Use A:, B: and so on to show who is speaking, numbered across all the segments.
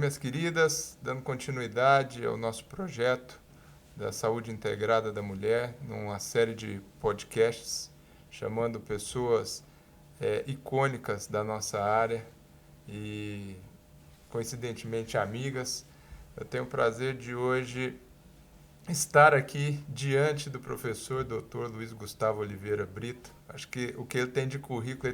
A: minhas queridas, dando continuidade ao nosso projeto da saúde integrada da mulher, numa série de podcasts, chamando pessoas icônicas da nossa área e, coincidentemente, amigas. Eu tenho o prazer de hoje estar aqui diante do professor Dr. Luiz Gustavo Oliveira Brito. Acho que o que ele tem de currículo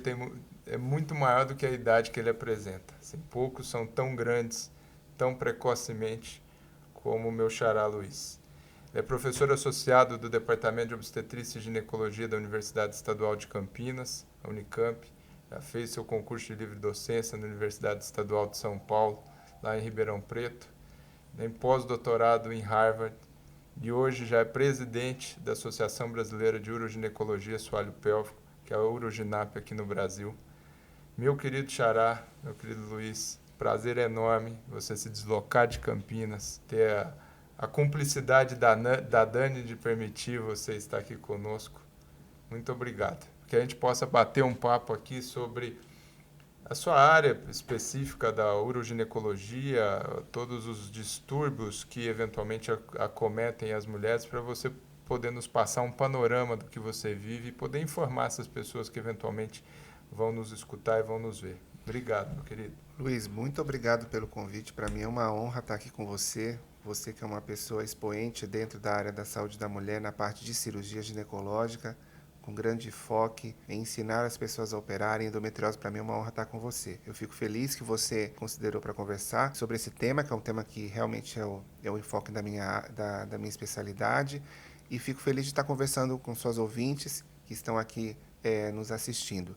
A: é muito maior do que a idade que ele apresenta. Assim, poucos são tão grandes, tão precocemente como o meu xará Luiz. Ele é professor associado do Departamento de Obstetrícia e Ginecologia da Universidade Estadual de Campinas, a Unicamp. Já fez seu concurso de livre docência na Universidade Estadual de São Paulo, lá em Ribeirão Preto. Tem pós-doutorado em Harvard e hoje já é presidente da Associação Brasileira de Uroginecologia Assoalho Pélvico, que é a Uroginap aqui no Brasil. Meu querido xará, meu querido Luiz, prazer enorme você se deslocar de Campinas, ter a cumplicidade da Dani de permitir você estar aqui conosco. Muito obrigado. Que a gente possa bater um papo aqui sobre a sua área específica da uroginecologia, todos os distúrbios que eventualmente acometem as mulheres, para você poder nos passar um panorama do que você vive e poder informar essas pessoas que eventualmente vão nos escutar e vão nos ver. Obrigado, meu querido.
B: Luiz, muito obrigado pelo convite. Para mim é uma honra estar aqui com você. Você que é uma pessoa expoente dentro da área da saúde da mulher, na parte de cirurgia ginecológica, com grande enfoque em ensinar as pessoas a operarem endometriose. Para mim é uma honra estar com você. Eu fico feliz que você considerou para conversar sobre esse tema, que é um tema que realmente é o enfoque da minha especialidade. E fico feliz de estar conversando com suas ouvintes que estão aqui nos assistindo.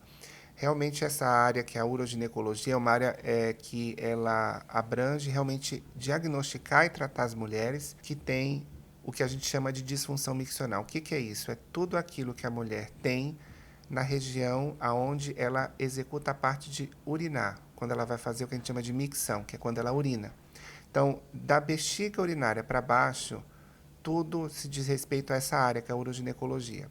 B: Realmente essa área que é a uroginecologia é uma área que ela abrange realmente diagnosticar e tratar as mulheres que têm o que a gente chama de disfunção miccional. O que é isso? É tudo aquilo que a mulher tem na região aonde ela executa a parte de urinar, quando ela vai fazer o que a gente chama de micção, que é quando ela urina. Então, da bexiga urinária para baixo, tudo se diz respeito a essa área, que é a uroginecologia.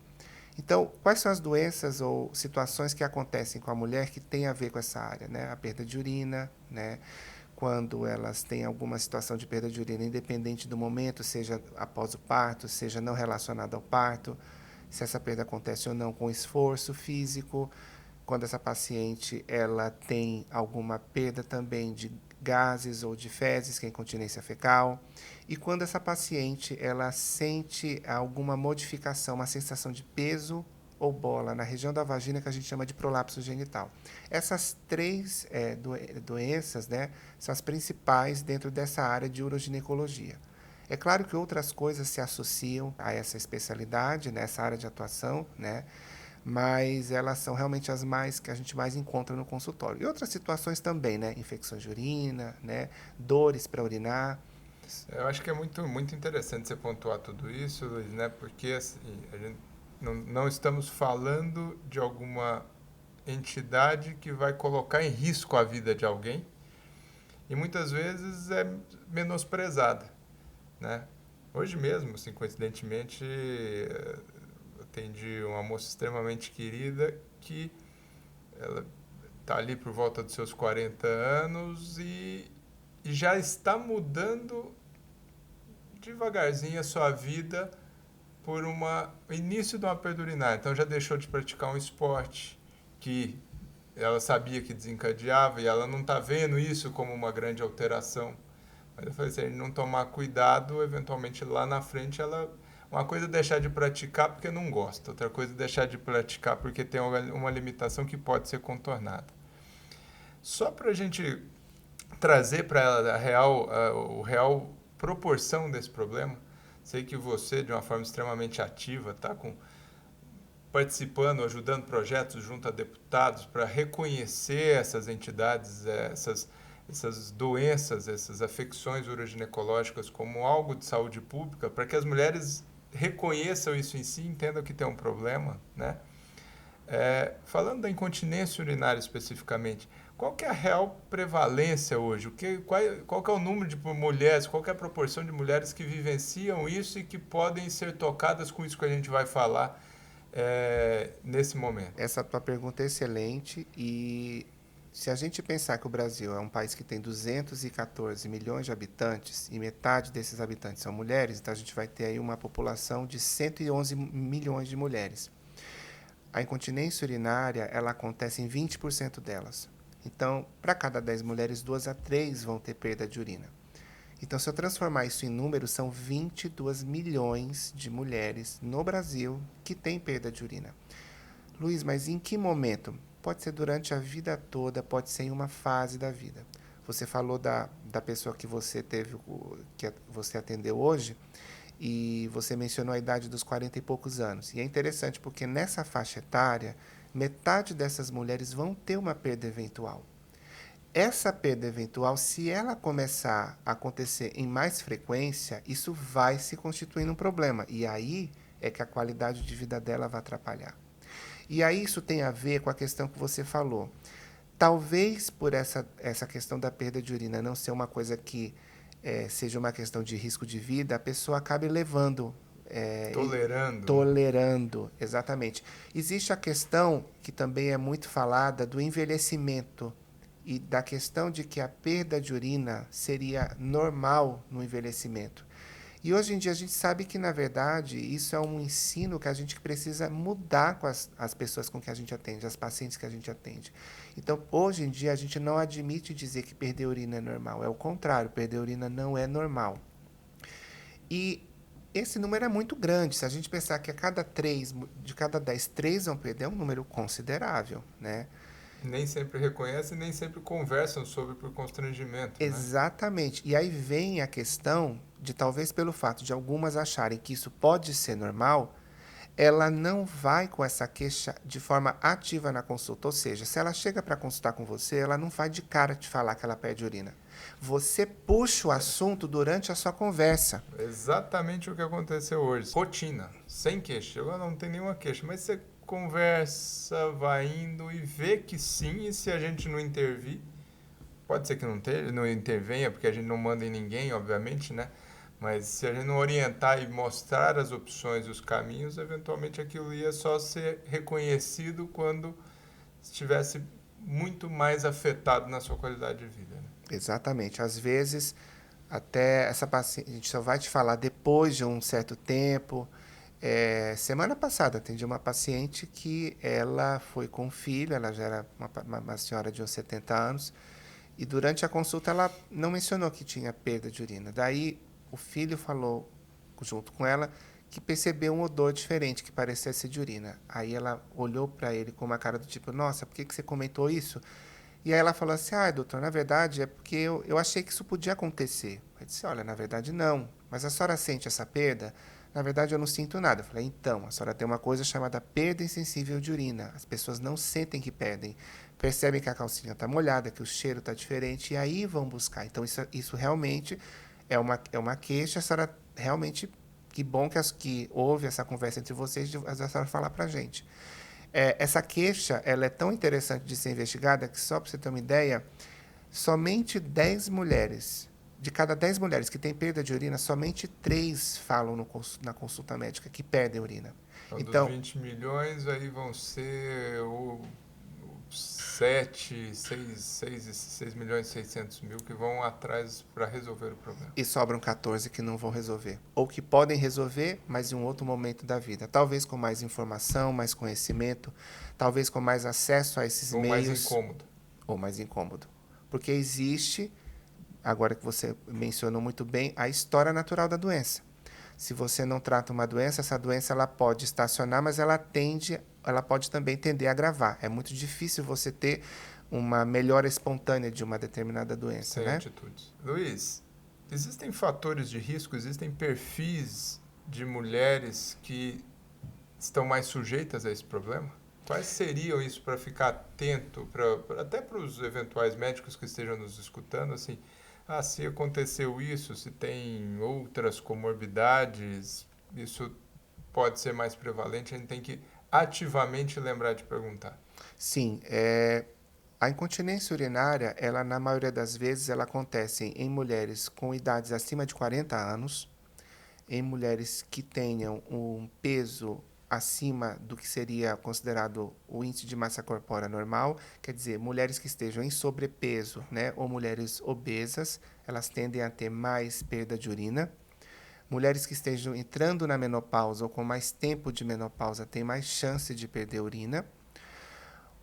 B: Então, quais são as doenças ou situações que acontecem com a mulher que tem a ver com essa área? Né? A perda de urina, né? Quando elas têm alguma situação de perda de urina, independente do momento, seja após o parto, seja não relacionada ao parto, se essa perda acontece ou não com esforço físico, quando essa paciente ela tem alguma perda também de gases ou de fezes, que é incontinência fecal, e quando essa paciente ela sente alguma modificação, uma sensação de peso ou bola na região da vagina, que a gente chama de prolapso genital. Essas três doenças, né, são as principais dentro dessa área de uroginecologia. É claro que outras coisas se associam a essa especialidade, nessa área de atuação, né? Mas elas são realmente as mais que a gente mais encontra no consultório. E outras situações também, né? Infecções de urina, né? Dores para urinar.
A: Eu acho que é muito interessante você pontuar tudo isso, Luiz, né? Porque assim, a gente não estamos falando de alguma entidade que vai colocar em risco a vida de alguém e muitas vezes é menosprezada, né? Hoje mesmo, assim, coincidentemente, eu atendi uma moça extremamente querida que ela está ali por volta dos seus 40 anos e já está mudando devagarzinho a sua vida por início de uma perda urinária. Então já deixou de praticar um esporte que ela sabia que desencadeava e ela não está vendo isso como uma grande alteração. Mas eu falei, se ele não tomar cuidado, eventualmente lá na frente ela... Uma coisa é deixar de praticar porque não gosta, outra coisa é deixar de praticar porque tem uma limitação que pode ser contornada. Só para a gente trazer para ela o real proporção desse problema, sei que você, de uma forma extremamente ativa, está participando, ajudando projetos junto a deputados para reconhecer essas entidades, essas doenças, essas afecções uroginecológicas como algo de saúde pública, para que as mulheres reconheçam isso em si, entendam que tem um problema, né? Falando da incontinência urinária especificamente, qual que é a real prevalência hoje? Qual que é o número de mulheres, qual que é a proporção de mulheres que vivenciam isso e que podem ser tocadas com isso que a gente vai falar nesse momento?
B: Essa tua pergunta é excelente e Se a gente pensar que o Brasil é um país que tem 214 milhões de habitantes e metade desses habitantes são mulheres, então a gente vai ter aí uma população de 111 milhões de mulheres. A incontinência urinária, ela acontece em 20% delas. Então, para cada 10 mulheres, 2 a 3 vão ter perda de urina. Então, se eu transformar isso em números, são 22 milhões de mulheres no Brasil que têm perda de urina. Luiz, mas em que momento? Pode ser durante a vida toda, pode ser em uma fase da vida. Você falou da pessoa que você teve, que você atendeu hoje, e você mencionou a idade dos 40 e poucos anos. E é interessante porque nessa faixa etária, metade dessas mulheres vão ter uma perda eventual. Essa perda eventual, se ela começar a acontecer em mais frequência, isso vai se constituindo um problema. E aí é que a qualidade de vida dela vai atrapalhar. E aí isso tem a ver com a questão que você falou. Talvez por essa questão da perda de urina não ser uma coisa que seja uma questão de risco de vida, a pessoa acabe levando.
A: Tolerando.
B: Tolerando, exatamente. Existe a questão, que também é muito falada, do envelhecimento e da questão de que a perda de urina seria normal no envelhecimento. E hoje em dia a gente sabe que, na verdade, isso é um ensino que a gente precisa mudar com as pessoas com que a gente atende, as pacientes que a gente atende. Então, hoje em dia, a gente não admite dizer que perder urina é normal. É o contrário, perder urina não é normal. E esse número é muito grande. Se a gente pensar que de cada 10, 3 vão perder, é um número considerável, né?
A: Nem sempre reconhecem, nem sempre conversam sobre por constrangimento, né?
B: Exatamente. E aí vem a questão de, talvez pelo fato de algumas acharem que isso pode ser normal, ela não vai com essa queixa de forma ativa na consulta. Ou seja, se ela chega para consultar com você, ela não vai de cara te falar que ela pede urina. Você puxa o assunto durante a sua conversa.
A: Exatamente o que aconteceu hoje. Rotina, sem queixa. Eu não tenho nenhuma queixa, mas você conversa, vai indo e vê que sim, e se a gente não intervir, pode ser que não intervenha, porque a gente não manda em ninguém, obviamente, né? Mas se a gente não orientar e mostrar as opções e os caminhos, eventualmente aquilo ia só ser reconhecido quando estivesse muito mais afetado na sua qualidade de vida, né?
B: Exatamente. Às vezes, até essa paciente, a gente só vai te falar depois de um certo tempo. Semana passada, atendi uma paciente que ela foi com um filho, ela já era uma senhora de uns 70 anos, e durante a consulta ela não mencionou que tinha perda de urina. Daí o filho falou, junto com ela, que percebeu um odor diferente, que parecia ser de urina. Aí ela olhou para ele com uma cara do tipo, nossa, por que você comentou isso? E aí ela falou assim, doutor, na verdade é porque eu achei que isso podia acontecer. Eu disse, olha, na verdade não, mas a senhora sente essa perda? Na verdade eu não sinto nada. Eu falei, então, a senhora tem uma coisa chamada perda insensível de urina. As pessoas não sentem que perdem, percebem que a calcinha está molhada, que o cheiro está diferente, e aí vão buscar. Então isso realmente é uma queixa, a senhora realmente, que bom que houve essa conversa entre vocês, a senhora falar para a gente. Essa queixa ela é tão interessante de ser investigada que, só para você ter uma ideia, somente 10 mulheres, de cada 10 mulheres que têm perda de urina, somente 3 falam na consulta médica que perdem urina.
A: Então, dos 20 milhões, aí vão ser 6 milhões e 600 mil que vão atrás para resolver o problema.
B: E sobram 14 que não vão resolver. Ou que podem resolver, mas em um outro momento da vida. Talvez com mais informação, mais conhecimento, talvez com mais acesso a esses meios.
A: Ou mais incômodo.
B: Ou mais incômodo. Porque existe, agora que você mencionou muito bem, a história natural da doença. Se você não trata uma doença, essa doença ela pode estacionar, mas ela pode também tender a agravar. É muito difícil você ter uma melhora espontânea de uma determinada doença,
A: sem
B: né?
A: atitudes. Luiz, existem fatores de risco, existem perfis de mulheres que estão mais sujeitas a esse problema? Quais seriam isso para ficar atento, até para os eventuais médicos que estejam nos escutando, assim, se aconteceu isso, se tem outras comorbidades, isso pode ser mais prevalente, a gente tem que ativamente lembrar de perguntar.
B: Sim, a incontinência urinária, ela na maioria das vezes, ela acontece em mulheres com idades acima de 40 anos, em mulheres que tenham um peso acima do que seria considerado o índice de massa corpórea normal, quer dizer, mulheres que estejam em sobrepeso, né, ou mulheres obesas, elas tendem a ter mais perda de urina. Mulheres que estejam entrando na menopausa ou com mais tempo de menopausa têm mais chance de perder urina.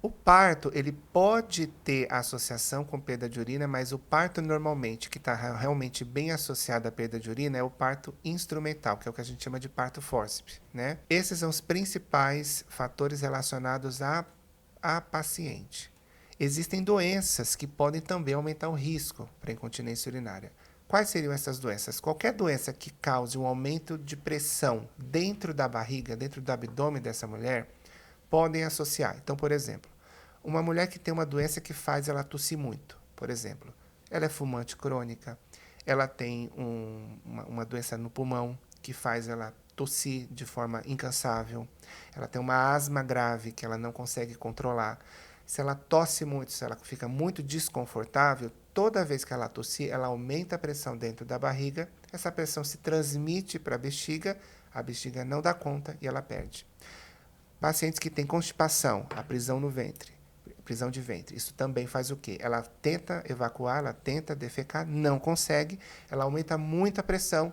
B: O parto, ele pode ter associação com perda de urina, mas o parto normalmente, que está realmente bem associado à perda de urina, é o parto instrumental, que é o que a gente chama de parto fórceps, né? Esses são os principais fatores relacionados à paciente. Existem doenças que podem também aumentar o risco para incontinência urinária. Quais seriam essas doenças? Qualquer doença que cause um aumento de pressão dentro da barriga, dentro do abdômen dessa mulher, podem associar. Então, por exemplo, uma mulher que tem uma doença que faz ela tossir muito, por exemplo, ela é fumante crônica, ela tem uma doença no pulmão que faz ela tossir de forma incansável, ela tem uma asma grave que ela não consegue controlar. Se ela tosse muito, se ela fica muito desconfortável, toda vez que ela tossir, ela aumenta a pressão dentro da barriga, essa pressão se transmite para a bexiga não dá conta e ela perde. Pacientes que têm constipação, a prisão no ventre, prisão de ventre, isso também faz o quê? Ela tenta evacuar, ela tenta defecar, não consegue, ela aumenta muito a pressão,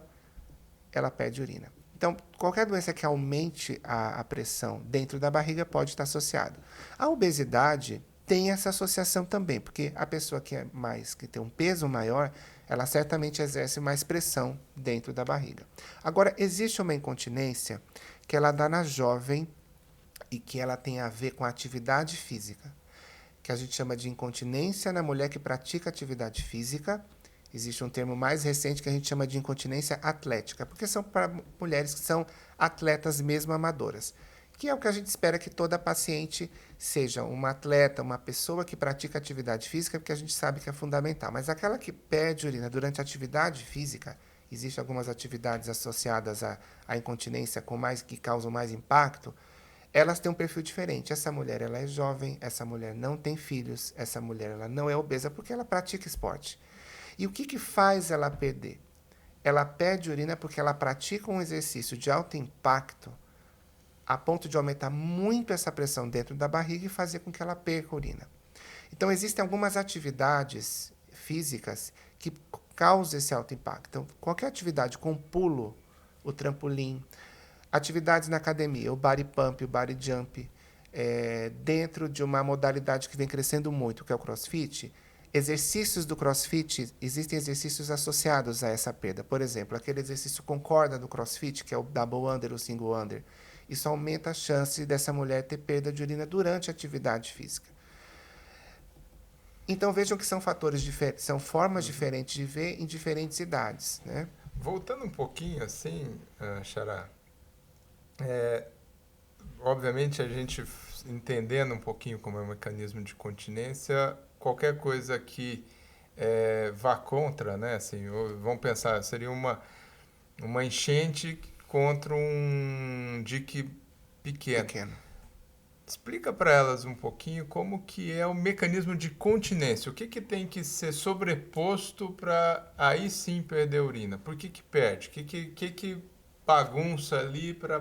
B: ela perde urina. Então, qualquer doença que aumente a pressão dentro da barriga pode estar associado. A obesidade tem essa associação também, porque a pessoa que tem um peso maior, ela certamente exerce mais pressão dentro da barriga. Agora, existe uma incontinência que ela dá na jovem e que ela tem a ver com a atividade física, que a gente chama de incontinência na mulher que pratica atividade física. Existe um termo mais recente que a gente chama de incontinência atlética, porque são para mulheres que são atletas mesmo amadoras, que é o que a gente espera que toda paciente seja uma atleta, uma pessoa que pratica atividade física, porque a gente sabe que é fundamental. Mas aquela que perde urina durante a atividade física, existem algumas atividades associadas à incontinência que causam mais impacto, elas têm um perfil diferente. Essa mulher ela é jovem, essa mulher não tem filhos, essa mulher ela não é obesa porque ela pratica esporte. E o que faz ela perder? Ela perde urina porque ela pratica um exercício de alto impacto a ponto de aumentar muito essa pressão dentro da barriga e fazer com que ela perca urina. Então, existem algumas atividades físicas que causam esse alto impacto. Então, qualquer atividade com pulo, o trampolim, atividades na academia, o body pump, o body jump, dentro de uma modalidade que vem crescendo muito, que é o crossfit, exercícios do crossfit, existem exercícios associados a essa perda. Por exemplo, aquele exercício com corda do crossfit, que é o double under ou single under. Isso aumenta a chance dessa mulher ter perda de urina durante a atividade física. Então vejam que são fatores diferentes, são formas diferentes de ver em diferentes idades, né?
A: Voltando um pouquinho assim, Xará, obviamente a gente entendendo um pouquinho como é o mecanismo de continência, qualquer coisa que vá contra, né? Assim, vamos pensar, seria uma enchente contra um dique pequeno. Explica para elas um pouquinho como que é o mecanismo de continência. O que tem que ser sobreposto para aí sim perder a urina? Por que perde? O que bagunça ali para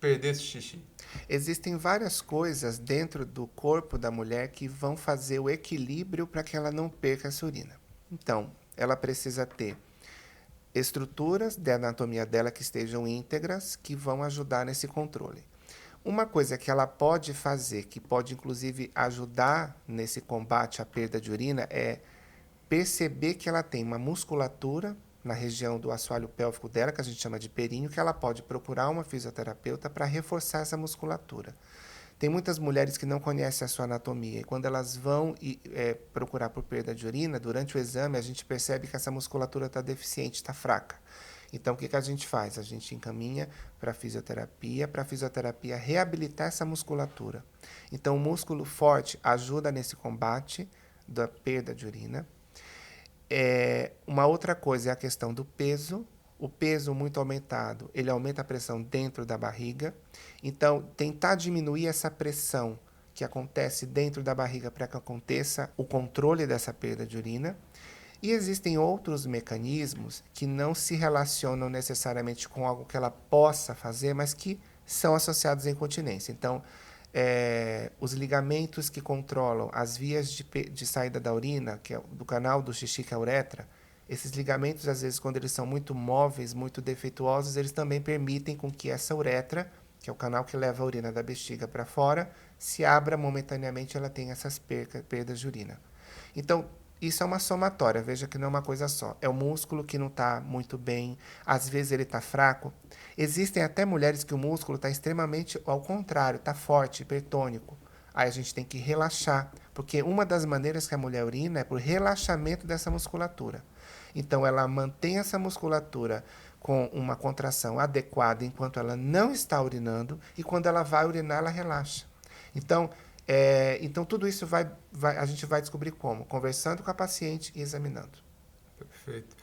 A: perder esse xixi?
B: Existem várias coisas dentro do corpo da mulher que vão fazer o equilíbrio para que ela não perca essa urina. Então, ela precisa ter estruturas de anatomia dela que estejam íntegras, que vão ajudar nesse controle. Uma coisa que ela pode fazer, que pode inclusive ajudar nesse combate à perda de urina, é perceber que ela tem uma musculatura na região do assoalho pélvico dela, que a gente chama de períneo, que ela pode procurar uma fisioterapeuta para reforçar essa musculatura. Tem muitas mulheres que não conhecem a sua anatomia e quando elas vão procurar por perda de urina, durante o exame a gente percebe que essa musculatura está deficiente, está fraca. Então, o que a gente faz? A gente encaminha para a fisioterapia reabilitar essa musculatura. Então, o músculo forte ajuda nesse combate da perda de urina. Uma outra coisa é a questão do peso. O peso muito aumentado, ele aumenta a pressão dentro da barriga. Então, tentar diminuir essa pressão que acontece dentro da barriga para que aconteça o controle dessa perda de urina. E existem outros mecanismos que não se relacionam necessariamente com algo que ela possa fazer, mas que são associados à incontinência. Então, os ligamentos que controlam as vias de saída da urina, que é do canal do xixi, que é a uretra, esses ligamentos, às vezes, quando eles são muito móveis, muito defeituosos, eles também permitem com que essa uretra, que é o canal que leva a urina da bexiga para fora, se abra momentaneamente, ela tem essas perdas de urina. Então, isso é uma somatória, veja que não é uma coisa só. É o músculo que não está muito bem, às vezes ele está fraco. Existem até mulheres que o músculo está extremamente ao contrário, está forte, hipertônico. Aí a gente tem que relaxar, porque uma das maneiras que a mulher urina é por relaxamento dessa musculatura. Então ela mantém essa musculatura com uma contração adequada enquanto ela não está urinando, e quando ela vai urinar, ela relaxa. Então, então tudo isso a gente vai descobrir como? Conversando com a paciente e examinando.
A: Perfeito.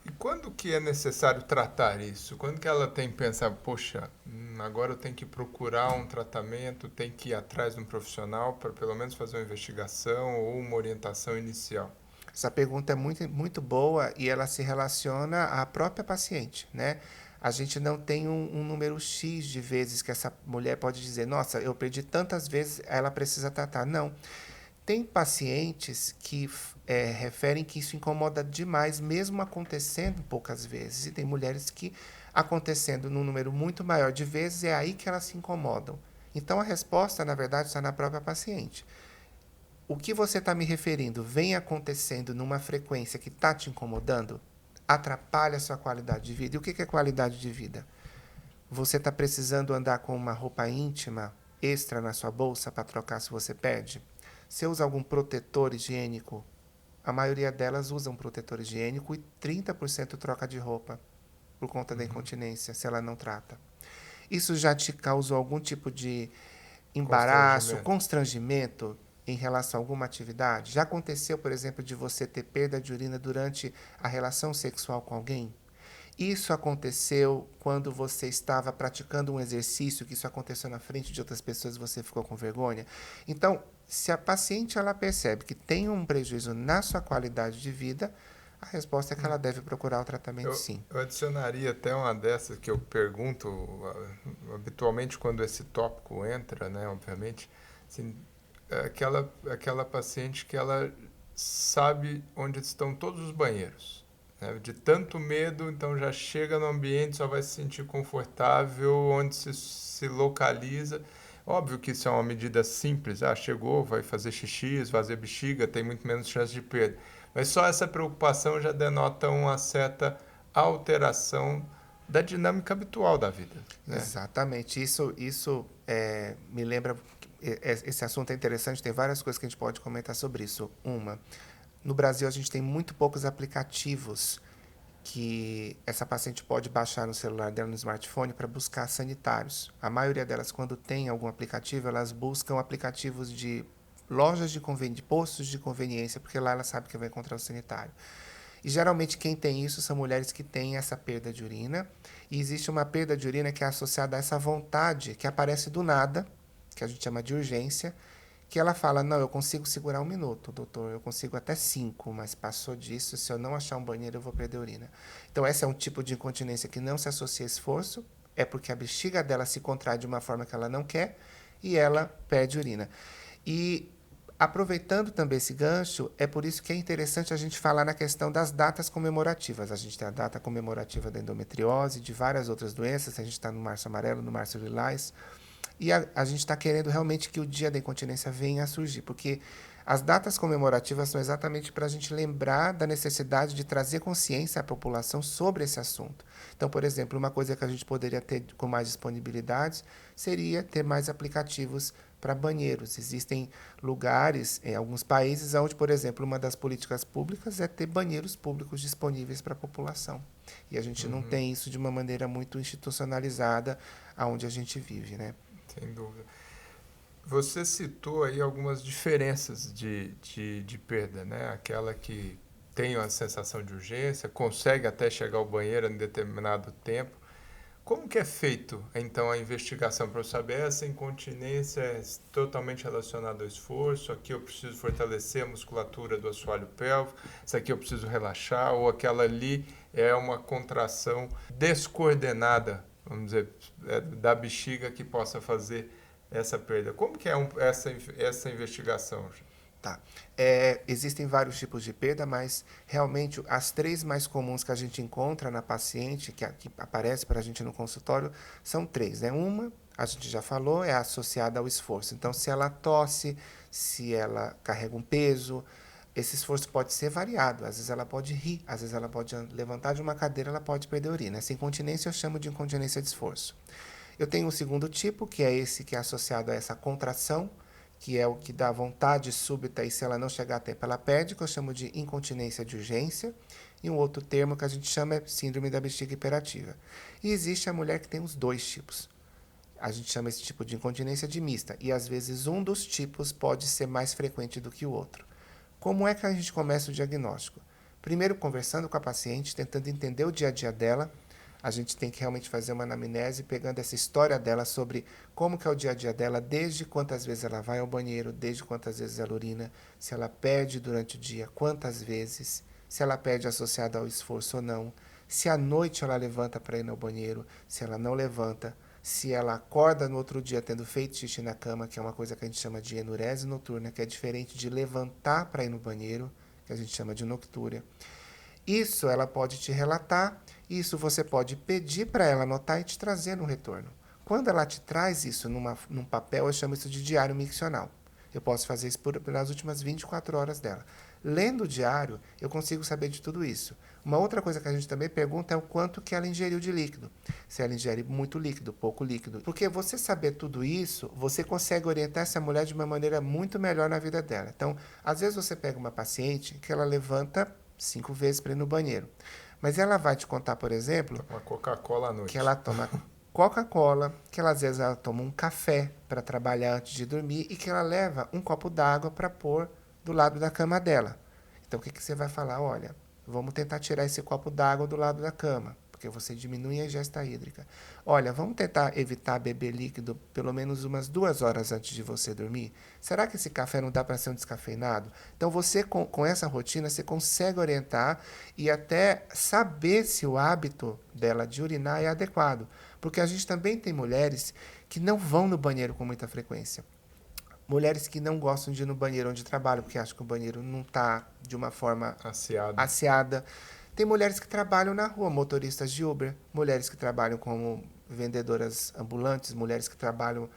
A: E quando que é necessário tratar isso? Quando que ela tem que pensar, poxa, agora eu tenho que procurar um tratamento, tem que ir atrás de um profissional para pelo menos fazer uma investigação ou uma orientação inicial?
B: Essa pergunta é muito, muito boa e ela se relaciona à própria paciente, né? A gente não tem um número X de vezes que essa mulher pode dizer, nossa, eu perdi tantas vezes, ela precisa tratar. Não. Tem pacientes que referem que isso incomoda demais, mesmo acontecendo poucas vezes. E tem mulheres que, acontecendo num número muito maior de vezes, é aí que elas se incomodam. Então, a resposta, na verdade, está na própria paciente. O que você está me referindo vem acontecendo numa frequência que está te incomodando? Atrapalha a sua qualidade de vida. E o que é qualidade de vida? Você está precisando andar com uma roupa íntima extra na sua bolsa para trocar se você perde? Você usa algum protetor higiênico? A maioria delas usa um protetor higiênico e 30% troca de roupa por conta da incontinência, se ela não trata. Isso já te causou algum tipo de embaraço,
A: Constrangimento.
B: constrangimento em relação a alguma atividade? Já aconteceu, por exemplo, de você ter perda de urina durante a relação sexual com alguém? Isso aconteceu quando você estava praticando um exercício, que isso aconteceu na frente de outras pessoas e você ficou com vergonha? Então, se a paciente ela percebe que tem um prejuízo na sua qualidade de vida, a resposta é que ela deve procurar o tratamento sim.
A: Eu adicionaria até uma dessas que eu pergunto habitualmente quando esse tópico entra, né, obviamente, assim, aquela paciente que ela sabe onde estão todos os banheiros, né, de tanto medo, então já chega no ambiente, só vai se sentir confortável, onde se localiza. Óbvio que isso é uma medida simples, chegou, vai fazer xixi, esvaziar bexiga, tem muito menos chance de perda. Mas só essa preocupação já denota uma certa alteração da dinâmica habitual da vida, né?
B: Exatamente. Isso me lembra. Esse assunto é interessante, tem várias coisas que a gente pode comentar sobre isso. Uma, no Brasil a gente tem muito poucos aplicativos que essa paciente pode baixar no celular dela, no smartphone, para buscar sanitários. A maioria delas, quando tem algum aplicativo, elas buscam aplicativos de lojas de postos de conveniência, porque lá ela sabe que vai encontrar o sanitário. E geralmente quem tem isso são mulheres que têm essa perda de urina. E existe uma perda de urina que é associada a essa vontade que aparece do nada, que a gente chama de urgência, que ela fala, não, eu consigo segurar 1 minuto, doutor, eu consigo até 5, mas passou disso, se eu não achar um banheiro, eu vou perder urina. Então, esse é um tipo de incontinência que não se associa a esforço, é porque a bexiga dela se contrai de uma forma que ela não quer e ela perde urina. E, aproveitando também esse gancho, é por isso que é interessante a gente falar na questão das datas comemorativas. A gente tem a data comemorativa da endometriose, de várias outras doenças, a gente está no março amarelo, no março lilás, e a gente está querendo realmente que o dia da incontinência venha a surgir, porque as datas comemorativas são exatamente para a gente lembrar da necessidade de trazer consciência à população sobre esse assunto. Então, por exemplo, uma coisa que a gente poderia ter com mais disponibilidades seria ter mais aplicativos para banheiros. Existem lugares, em alguns países, onde, por exemplo, uma das políticas públicas é ter banheiros públicos disponíveis para a população. E a gente não tem isso de uma maneira muito institucionalizada aonde a gente vive, né?
A: Sem dúvida. Você citou aí algumas diferenças de perda, né? Aquela que tem uma sensação de urgência, consegue até chegar ao banheiro em determinado tempo. Como que é feito, então, a investigação para eu saber essa incontinência é totalmente relacionada ao esforço, aqui eu preciso fortalecer a musculatura do assoalho pélvico, isso aqui eu preciso relaxar, ou aquela ali é uma contração descoordenada, vamos dizer, da bexiga que possa fazer essa perda. Como que é essa investigação?
B: Tá. Existem vários tipos de perda, mas realmente as três mais comuns que a gente encontra na paciente, que aparece para a gente no consultório, são três, né? Uma, a gente já falou, é associada ao esforço. Então, se ela tosse, se ela carrega um peso, esse esforço pode ser variado. Às vezes ela pode rir, às vezes ela pode levantar de uma cadeira, ela pode perder urina. Essa incontinência eu chamo de incontinência de esforço. Eu tenho o segundo tipo, que é esse que é associado a essa contração, que é o que dá vontade súbita e se ela não chegar a tempo ela perde, que eu chamo de incontinência de urgência. E um outro termo que a gente chama é síndrome da bexiga hiperativa. E existe a mulher que tem os dois tipos. A gente chama esse tipo de incontinência de mista. E às vezes um dos tipos pode ser mais frequente do que o outro. Como é que a gente começa o diagnóstico? Primeiro conversando com a paciente, tentando entender o dia a dia dela. A gente tem que realmente fazer uma anamnese, pegando essa história dela sobre como que é o dia a dia dela, desde quantas vezes ela vai ao banheiro, desde quantas vezes ela urina, se ela perde durante o dia, quantas vezes, se ela perde associada ao esforço ou não, se à noite ela levanta para ir ao banheiro, se ela não levanta, se ela acorda no outro dia tendo feito xixi na cama, que é uma coisa que a gente chama de enurese noturna, que é diferente de levantar para ir no banheiro, que a gente chama de noctúria. Isso ela pode te relatar, isso você pode pedir para ela anotar e te trazer no retorno. Quando ela te traz isso num papel, eu chamo isso de diário miccional. Eu posso fazer isso pelas últimas 24 horas dela. Lendo o diário, eu consigo saber de tudo isso. Uma outra coisa que a gente também pergunta é o quanto que ela ingeriu de líquido. Se ela ingere muito líquido, pouco líquido. Porque você saber tudo isso, você consegue orientar essa mulher de uma maneira muito melhor na vida dela. Então, às vezes você pega uma paciente que ela levanta 5 vezes para ir no banheiro. Mas ela vai te contar, por exemplo,
A: Uma Coca-Cola à noite.
B: que ela toma Coca-Cola, que ela, às vezes ela toma um café para trabalhar antes de dormir e que ela leva um copo d'água para pôr do lado da cama dela. Então, o que você vai falar? Olha, vamos tentar tirar esse copo d'água do lado da cama, porque você diminui a ingesta hídrica. Olha, vamos tentar evitar beber líquido pelo menos umas 2 horas antes de você dormir? Será que esse café não dá para ser um descafeinado? Então, você, com essa rotina, você consegue orientar e até saber se o hábito dela de urinar é adequado. Porque a gente também tem mulheres que não vão no banheiro com muita frequência. Mulheres que não gostam de ir no banheiro onde trabalham, porque acham que o banheiro não está de uma forma asseada. Tem mulheres que trabalham na rua, motoristas de Uber, mulheres que trabalham como vendedoras ambulantes, mulheres que trabalham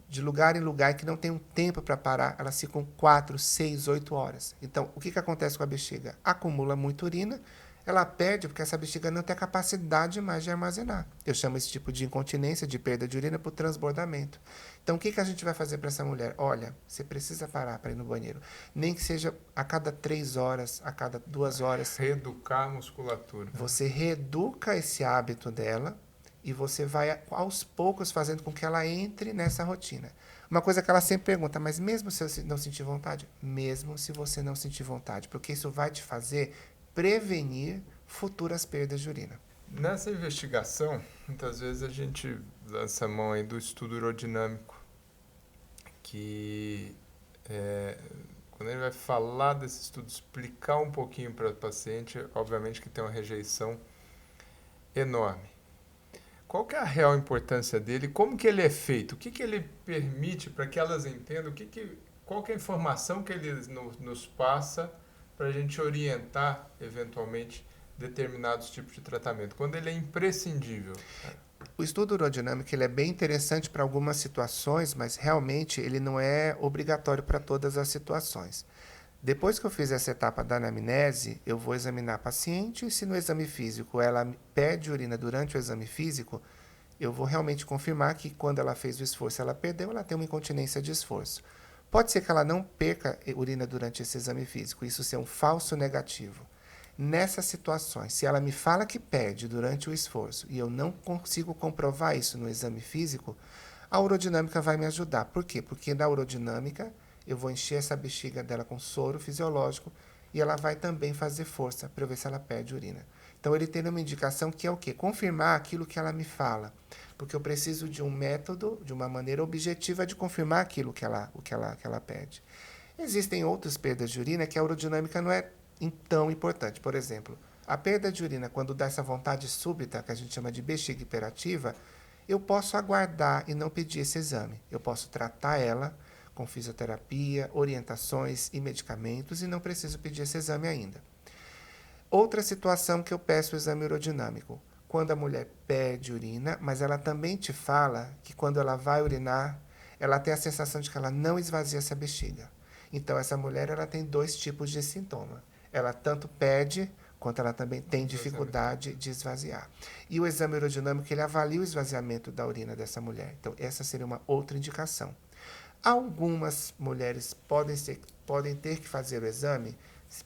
B: de lugar em lugar que não tem um tempo para parar, elas ficam 4, 6, 8 horas. Então, o que acontece com a bexiga? Acumula muita urina, ela perde porque essa bexiga não tem a capacidade mais de armazenar. Eu chamo esse tipo de incontinência, de perda de urina, por transbordamento. Então, o que a gente vai fazer para essa mulher? Olha, você precisa parar para ir no banheiro. Nem que seja a cada 3 horas, a cada 2 horas.
A: Reeducar a musculatura.
B: Você reeduca esse hábito dela e você vai, aos poucos, fazendo com que ela entre nessa rotina. Uma coisa que ela sempre pergunta, mas mesmo se eu não sentir vontade? Mesmo se você não sentir vontade, porque isso vai te fazer prevenir futuras perdas de urina.
A: Nessa investigação, muitas vezes a gente lança a mão aí do estudo urodinâmico, que quando ele vai falar desse estudo, explicar um pouquinho para o paciente, obviamente que tem uma rejeição enorme. Qual que é a real importância dele? Como que ele é feito? O que ele permite para que elas entendam? Qual que é a informação que ele nos passa para a gente orientar, eventualmente, determinados tipos de tratamento? Quando ele é imprescindível.
B: O estudo urodinâmico ele é bem interessante para algumas situações, mas realmente ele não é obrigatório para todas as situações. Depois que eu fiz essa etapa da anamnese, eu vou examinar a paciente e se no exame físico ela perde urina durante o exame físico, eu vou realmente confirmar que quando ela fez o esforço ela perdeu, ela tem uma incontinência de esforço. Pode ser que ela não perca urina durante esse exame físico, isso ser um falso negativo. Nessas situações, se ela me fala que perde durante o esforço e eu não consigo comprovar isso no exame físico, a urodinâmica vai me ajudar. Por quê? Porque na urodinâmica eu vou encher essa bexiga dela com soro fisiológico e ela vai também fazer força para ver se ela perde urina. Então, ele tem uma indicação que é o quê? Confirmar aquilo que ela me fala. Porque eu preciso de um método, de uma maneira objetiva de confirmar aquilo que ela pede. Existem outras perdas de urina que a urodinâmica não é tão importante. Por exemplo, a perda de urina, quando dá essa vontade súbita, que a gente chama de bexiga hiperativa, eu posso aguardar e não pedir esse exame. Eu posso tratar ela com fisioterapia, orientações e medicamentos e não preciso pedir esse exame ainda. Outra situação que eu peço o exame urodinâmico, quando a mulher pede urina, mas ela também te fala que quando ela vai urinar, ela tem a sensação de que ela não esvazia essa bexiga. Então, essa mulher ela tem 2 tipos de sintoma. Ela tanto pede, quanto ela também tem dificuldade de esvaziar. E o exame urodinâmico, ele avalia o esvaziamento da urina dessa mulher. Então, essa seria uma outra indicação. Algumas mulheres podem ter que fazer o exame,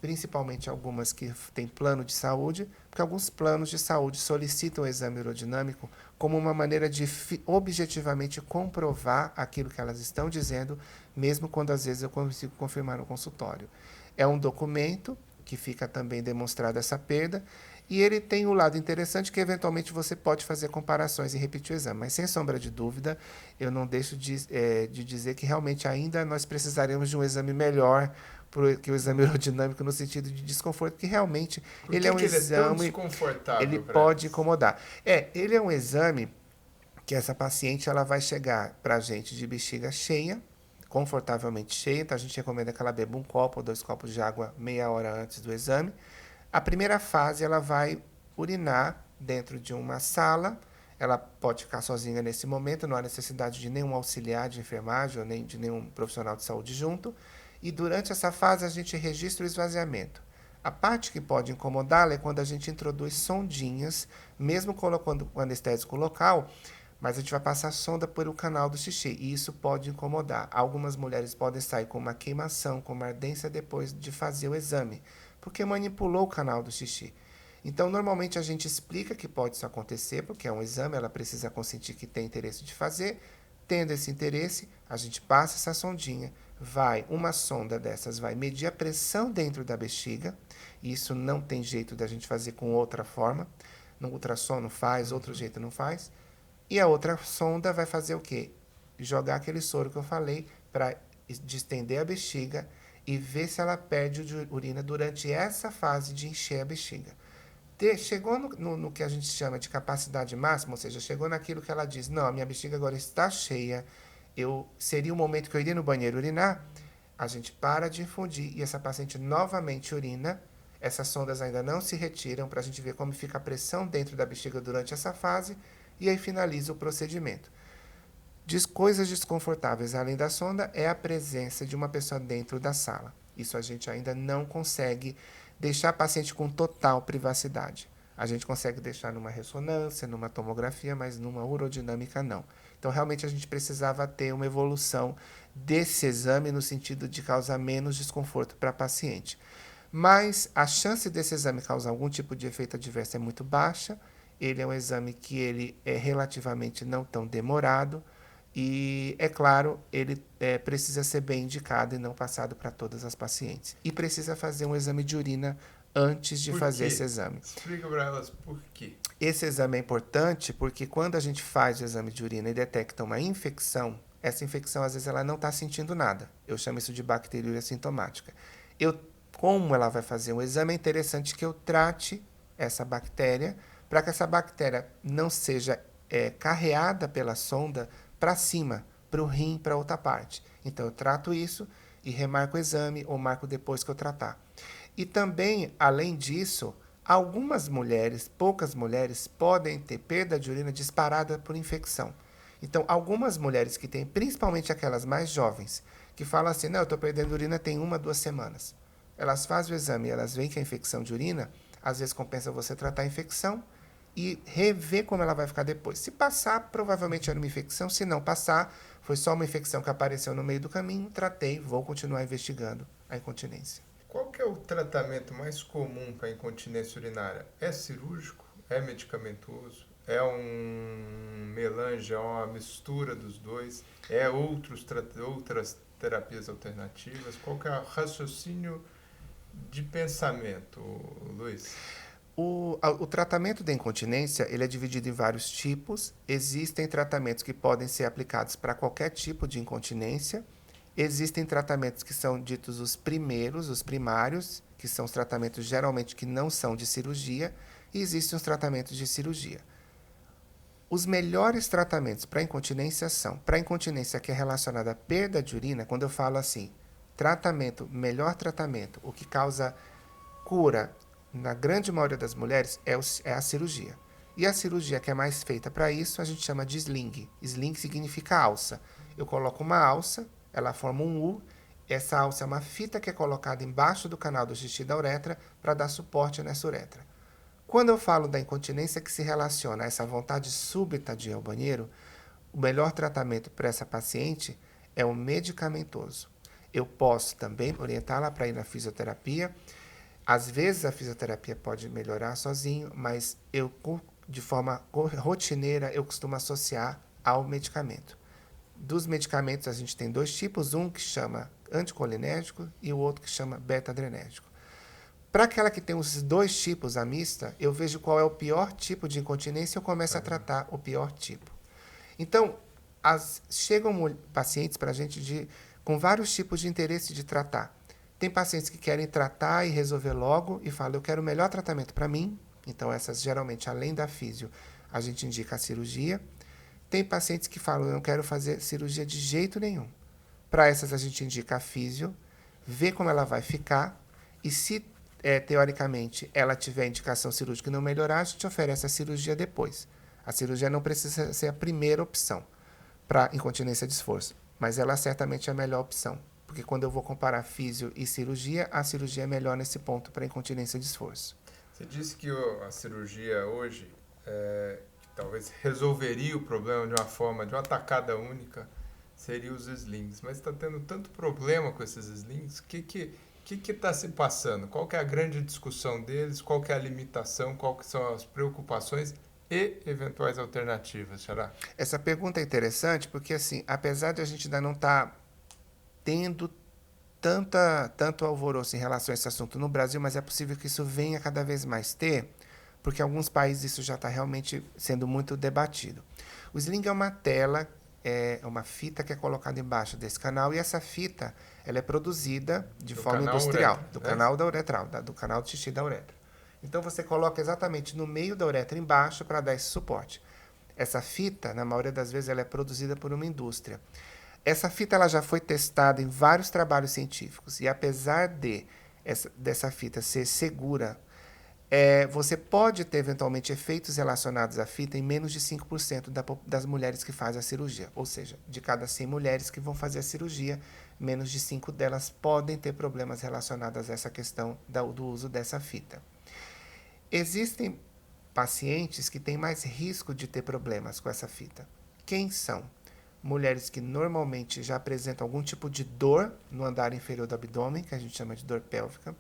B: principalmente algumas que têm plano de saúde, porque alguns planos de saúde solicitam o exame urodinâmico como uma maneira de objetivamente comprovar aquilo que elas estão dizendo, mesmo quando às vezes eu consigo confirmar no consultório. É um documento que fica também demonstrada essa perda, e ele tem um lado interessante que eventualmente você pode fazer comparações e repetir o exame, mas sem sombra de dúvida, eu não deixo de dizer que realmente ainda nós precisaremos de um exame melhor que o exame urodinâmico no sentido de desconforto, que realmente ele é um exame,
A: ele é tão desconfortável?
B: ele pode incomodar. Ele é um exame que essa paciente ela vai chegar para a gente de bexiga cheia, confortavelmente cheia, então a gente recomenda que ela beba 1 copo ou 2 copos de água meia hora antes do exame. A primeira fase ela vai urinar dentro de uma sala, ela pode ficar sozinha nesse momento, não há necessidade de nenhum auxiliar de enfermagem ou nem de nenhum profissional de saúde junto, e durante essa fase a gente registra o esvaziamento. A parte que pode incomodá-la é quando a gente introduz sondinhas, mesmo colocando o anestésico local, mas a gente vai passar a sonda por o canal do xixi, e isso pode incomodar. Algumas mulheres podem sair com uma queimação, com uma ardência depois de fazer o exame, porque manipulou o canal do xixi. Então, normalmente a gente explica que pode isso acontecer, porque é um exame, ela precisa consentir que tem interesse de fazer. Tendo esse interesse, a gente passa essa sondinha, uma sonda dessas vai medir a pressão dentro da bexiga, e isso não tem jeito da gente fazer com outra forma, no ultrassom não faz, outro jeito não faz. E a outra sonda vai fazer o quê? Jogar aquele soro que eu falei para distender a bexiga e ver se ela perde urina durante essa fase de encher a bexiga. Chegou no que a gente chama de capacidade máxima, ou seja, chegou naquilo que ela diz, não, a minha bexiga agora está cheia, seria o momento que eu iria no banheiro urinar, a gente para de infundir e essa paciente novamente urina, essas sondas ainda não se retiram para a gente ver como fica a pressão dentro da bexiga durante essa fase, e aí finaliza o procedimento. Coisas desconfortáveis além da sonda é a presença de uma pessoa dentro da sala. Isso a gente ainda não consegue deixar a paciente com total privacidade. A gente consegue deixar numa ressonância, numa tomografia, mas numa urodinâmica não. Então, realmente, a gente precisava ter uma evolução desse exame no sentido de causar menos desconforto para a paciente. Mas a chance desse exame causar algum tipo de efeito adverso é muito baixa. Ele é um exame que ele é relativamente não tão demorado. E, é claro, ele precisa ser bem indicado e não passado para todas as pacientes. E precisa fazer um exame de urina antes de fazer esse exame.
A: Explica para elas por quê.
B: Esse exame é importante porque quando a gente faz o exame de urina e detecta uma infecção, essa infecção às vezes ela não está sentindo nada. Eu chamo isso de bacteriúria sintomática. Como ela vai fazer um exame, é interessante que eu trate essa bactéria para que essa bactéria não seja carreada pela sonda para cima, para o rim, para outra parte. Então, eu trato isso e remarco o exame ou marco depois que eu tratar. E também, além disso, algumas mulheres, poucas mulheres, podem ter perda de urina disparada por infecção. Então, algumas mulheres que têm, principalmente aquelas mais jovens, que falam assim, não, eu estou perdendo urina tem 1, 2 semanas. Elas fazem o exame e elas veem que é infecção de urina, às vezes compensa você tratar a infecção e rever como ela vai ficar depois. Se passar, provavelmente era uma infecção. Se não passar, foi só uma infecção que apareceu no meio do caminho, tratei, vou continuar investigando a incontinência.
A: Qual que é o tratamento mais comum para a incontinência urinária? É cirúrgico? É medicamentoso? É um melange, é uma mistura dos dois? É outras terapias alternativas? Qual que é o raciocínio de pensamento, Luiz?
B: O tratamento da incontinência ele é dividido em vários tipos. Existem tratamentos que podem ser aplicados para qualquer tipo de incontinência. Existem tratamentos que são ditos os primeiros, os primários, que são os tratamentos geralmente que não são de cirurgia. E existem os tratamentos de cirurgia. Os melhores tratamentos para incontinência são, para incontinência que é relacionada à perda de urina, quando eu falo assim, melhor tratamento, o que causa cura na grande maioria das mulheres é a cirurgia. E a cirurgia que é mais feita para isso, a gente chama de sling. Sling significa alça. Eu coloco uma alça, ela forma um U, essa alça é uma fita que é colocada embaixo do canal do xixi da uretra para dar suporte nessa uretra. Quando eu falo da incontinência que se relaciona a essa vontade súbita de ir ao banheiro, o melhor tratamento para essa paciente é o medicamentoso. Eu posso também orientá-la para ir na fisioterapia. Às vezes a fisioterapia pode melhorar sozinho, mas eu, de forma rotineira, eu costumo associar ao medicamento. Dos medicamentos a gente tem dois tipos, um que chama anticolinérgico e o outro que chama beta-adrenérgico. Para aquela que tem os dois tipos, a mista, eu vejo qual é o pior tipo de incontinência e eu começo a tratar o pior tipo. Então, chegam pacientes para a gente com vários tipos de interesse de tratar. Tem pacientes que querem tratar e resolver logo e falam, eu quero o melhor tratamento para mim. Então, essas geralmente, além da físio, a gente indica a cirurgia. Tem pacientes que falam, eu não quero fazer cirurgia de jeito nenhum. Para essas, a gente indica a físio, vê como ela vai ficar e se teoricamente, ela tiver indicação cirúrgica e não melhorar, a gente oferece a cirurgia depois. A cirurgia não precisa ser a primeira opção para incontinência de esforço, mas ela certamente é a melhor opção, porque quando eu vou comparar físio e cirurgia, a cirurgia é melhor nesse ponto para incontinência de esforço.
A: Você disse que a cirurgia hoje que talvez resolveria o problema de uma forma, de uma tacada única, seria os slings, mas está tendo tanto problema com esses slings, o que está se passando? Qual que é a grande discussão deles? Qual que é a limitação? Qual que são as preocupações e eventuais alternativas, Xará?
B: Essa pergunta é interessante porque, assim, apesar de a gente ainda não estar tendo tanto alvoroço em relação a esse assunto no Brasil, mas é possível que isso venha cada vez mais ter, porque em alguns países isso já está realmente sendo muito debatido. O sling é uma tela, é uma fita que é colocada embaixo desse canal e essa fita ela é produzida de forma industrial, do canal da uretral, do canal de xixi da uretra. Então você coloca exatamente no meio da uretra embaixo para dar esse suporte. Essa fita, na maioria das vezes, ela é produzida por uma indústria. Essa fita ela já foi testada em vários trabalhos científicos e apesar dessa fita ser segura, você pode ter eventualmente efeitos relacionados à fita em menos de 5% das mulheres que fazem a cirurgia. Ou seja, de cada 100 mulheres que vão fazer a cirurgia, menos de 5 delas podem ter problemas relacionados a essa questão do uso dessa fita. Existem pacientes que têm mais risco de ter problemas com essa fita. Quem são? Mulheres que normalmente já apresentam algum tipo de dor no andar inferior do abdômen, que a gente chama de dor pélvica.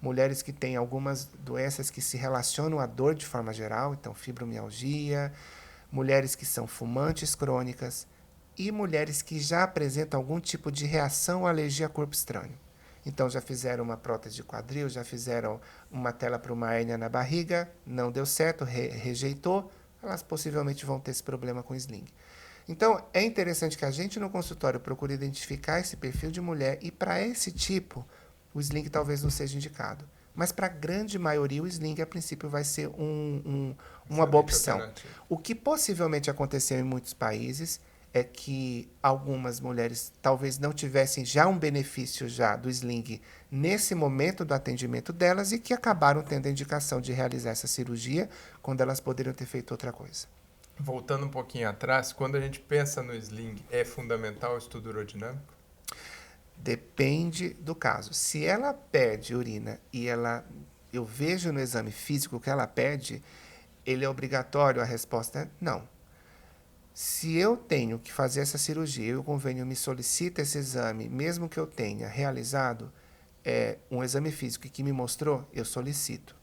B: Mulheres que têm algumas doenças que se relacionam à dor de forma geral, então fibromialgia. Mulheres que são fumantes crônicas. E mulheres que já apresentam algum tipo de reação ou alergia a corpo estranho. Então já fizeram uma prótese de quadril, já fizeram uma tela para uma hérnia na barriga, não deu certo, rejeitou, elas possivelmente vão ter esse problema com sling. Então, é interessante que a gente no consultório procure identificar esse perfil de mulher e para esse tipo, o sling talvez não seja indicado. Mas para a grande maioria, o sling, a princípio, vai ser uma boa opção. O que possivelmente aconteceu em muitos países é que algumas mulheres talvez não tivessem já um benefício já do sling nesse momento do atendimento delas e que acabaram tendo a indicação de realizar essa cirurgia quando elas poderiam ter feito outra coisa.
A: Voltando um pouquinho atrás, quando a gente pensa no sling, é fundamental o estudo urodinâmico?
B: Depende do caso. Se ela perde urina e eu vejo no exame físico que ela perde, ele é obrigatório? A resposta é não. Se eu tenho que fazer essa cirurgia e o convênio me solicita esse exame, mesmo que eu tenha realizado um exame físico que me mostrou, eu solicito.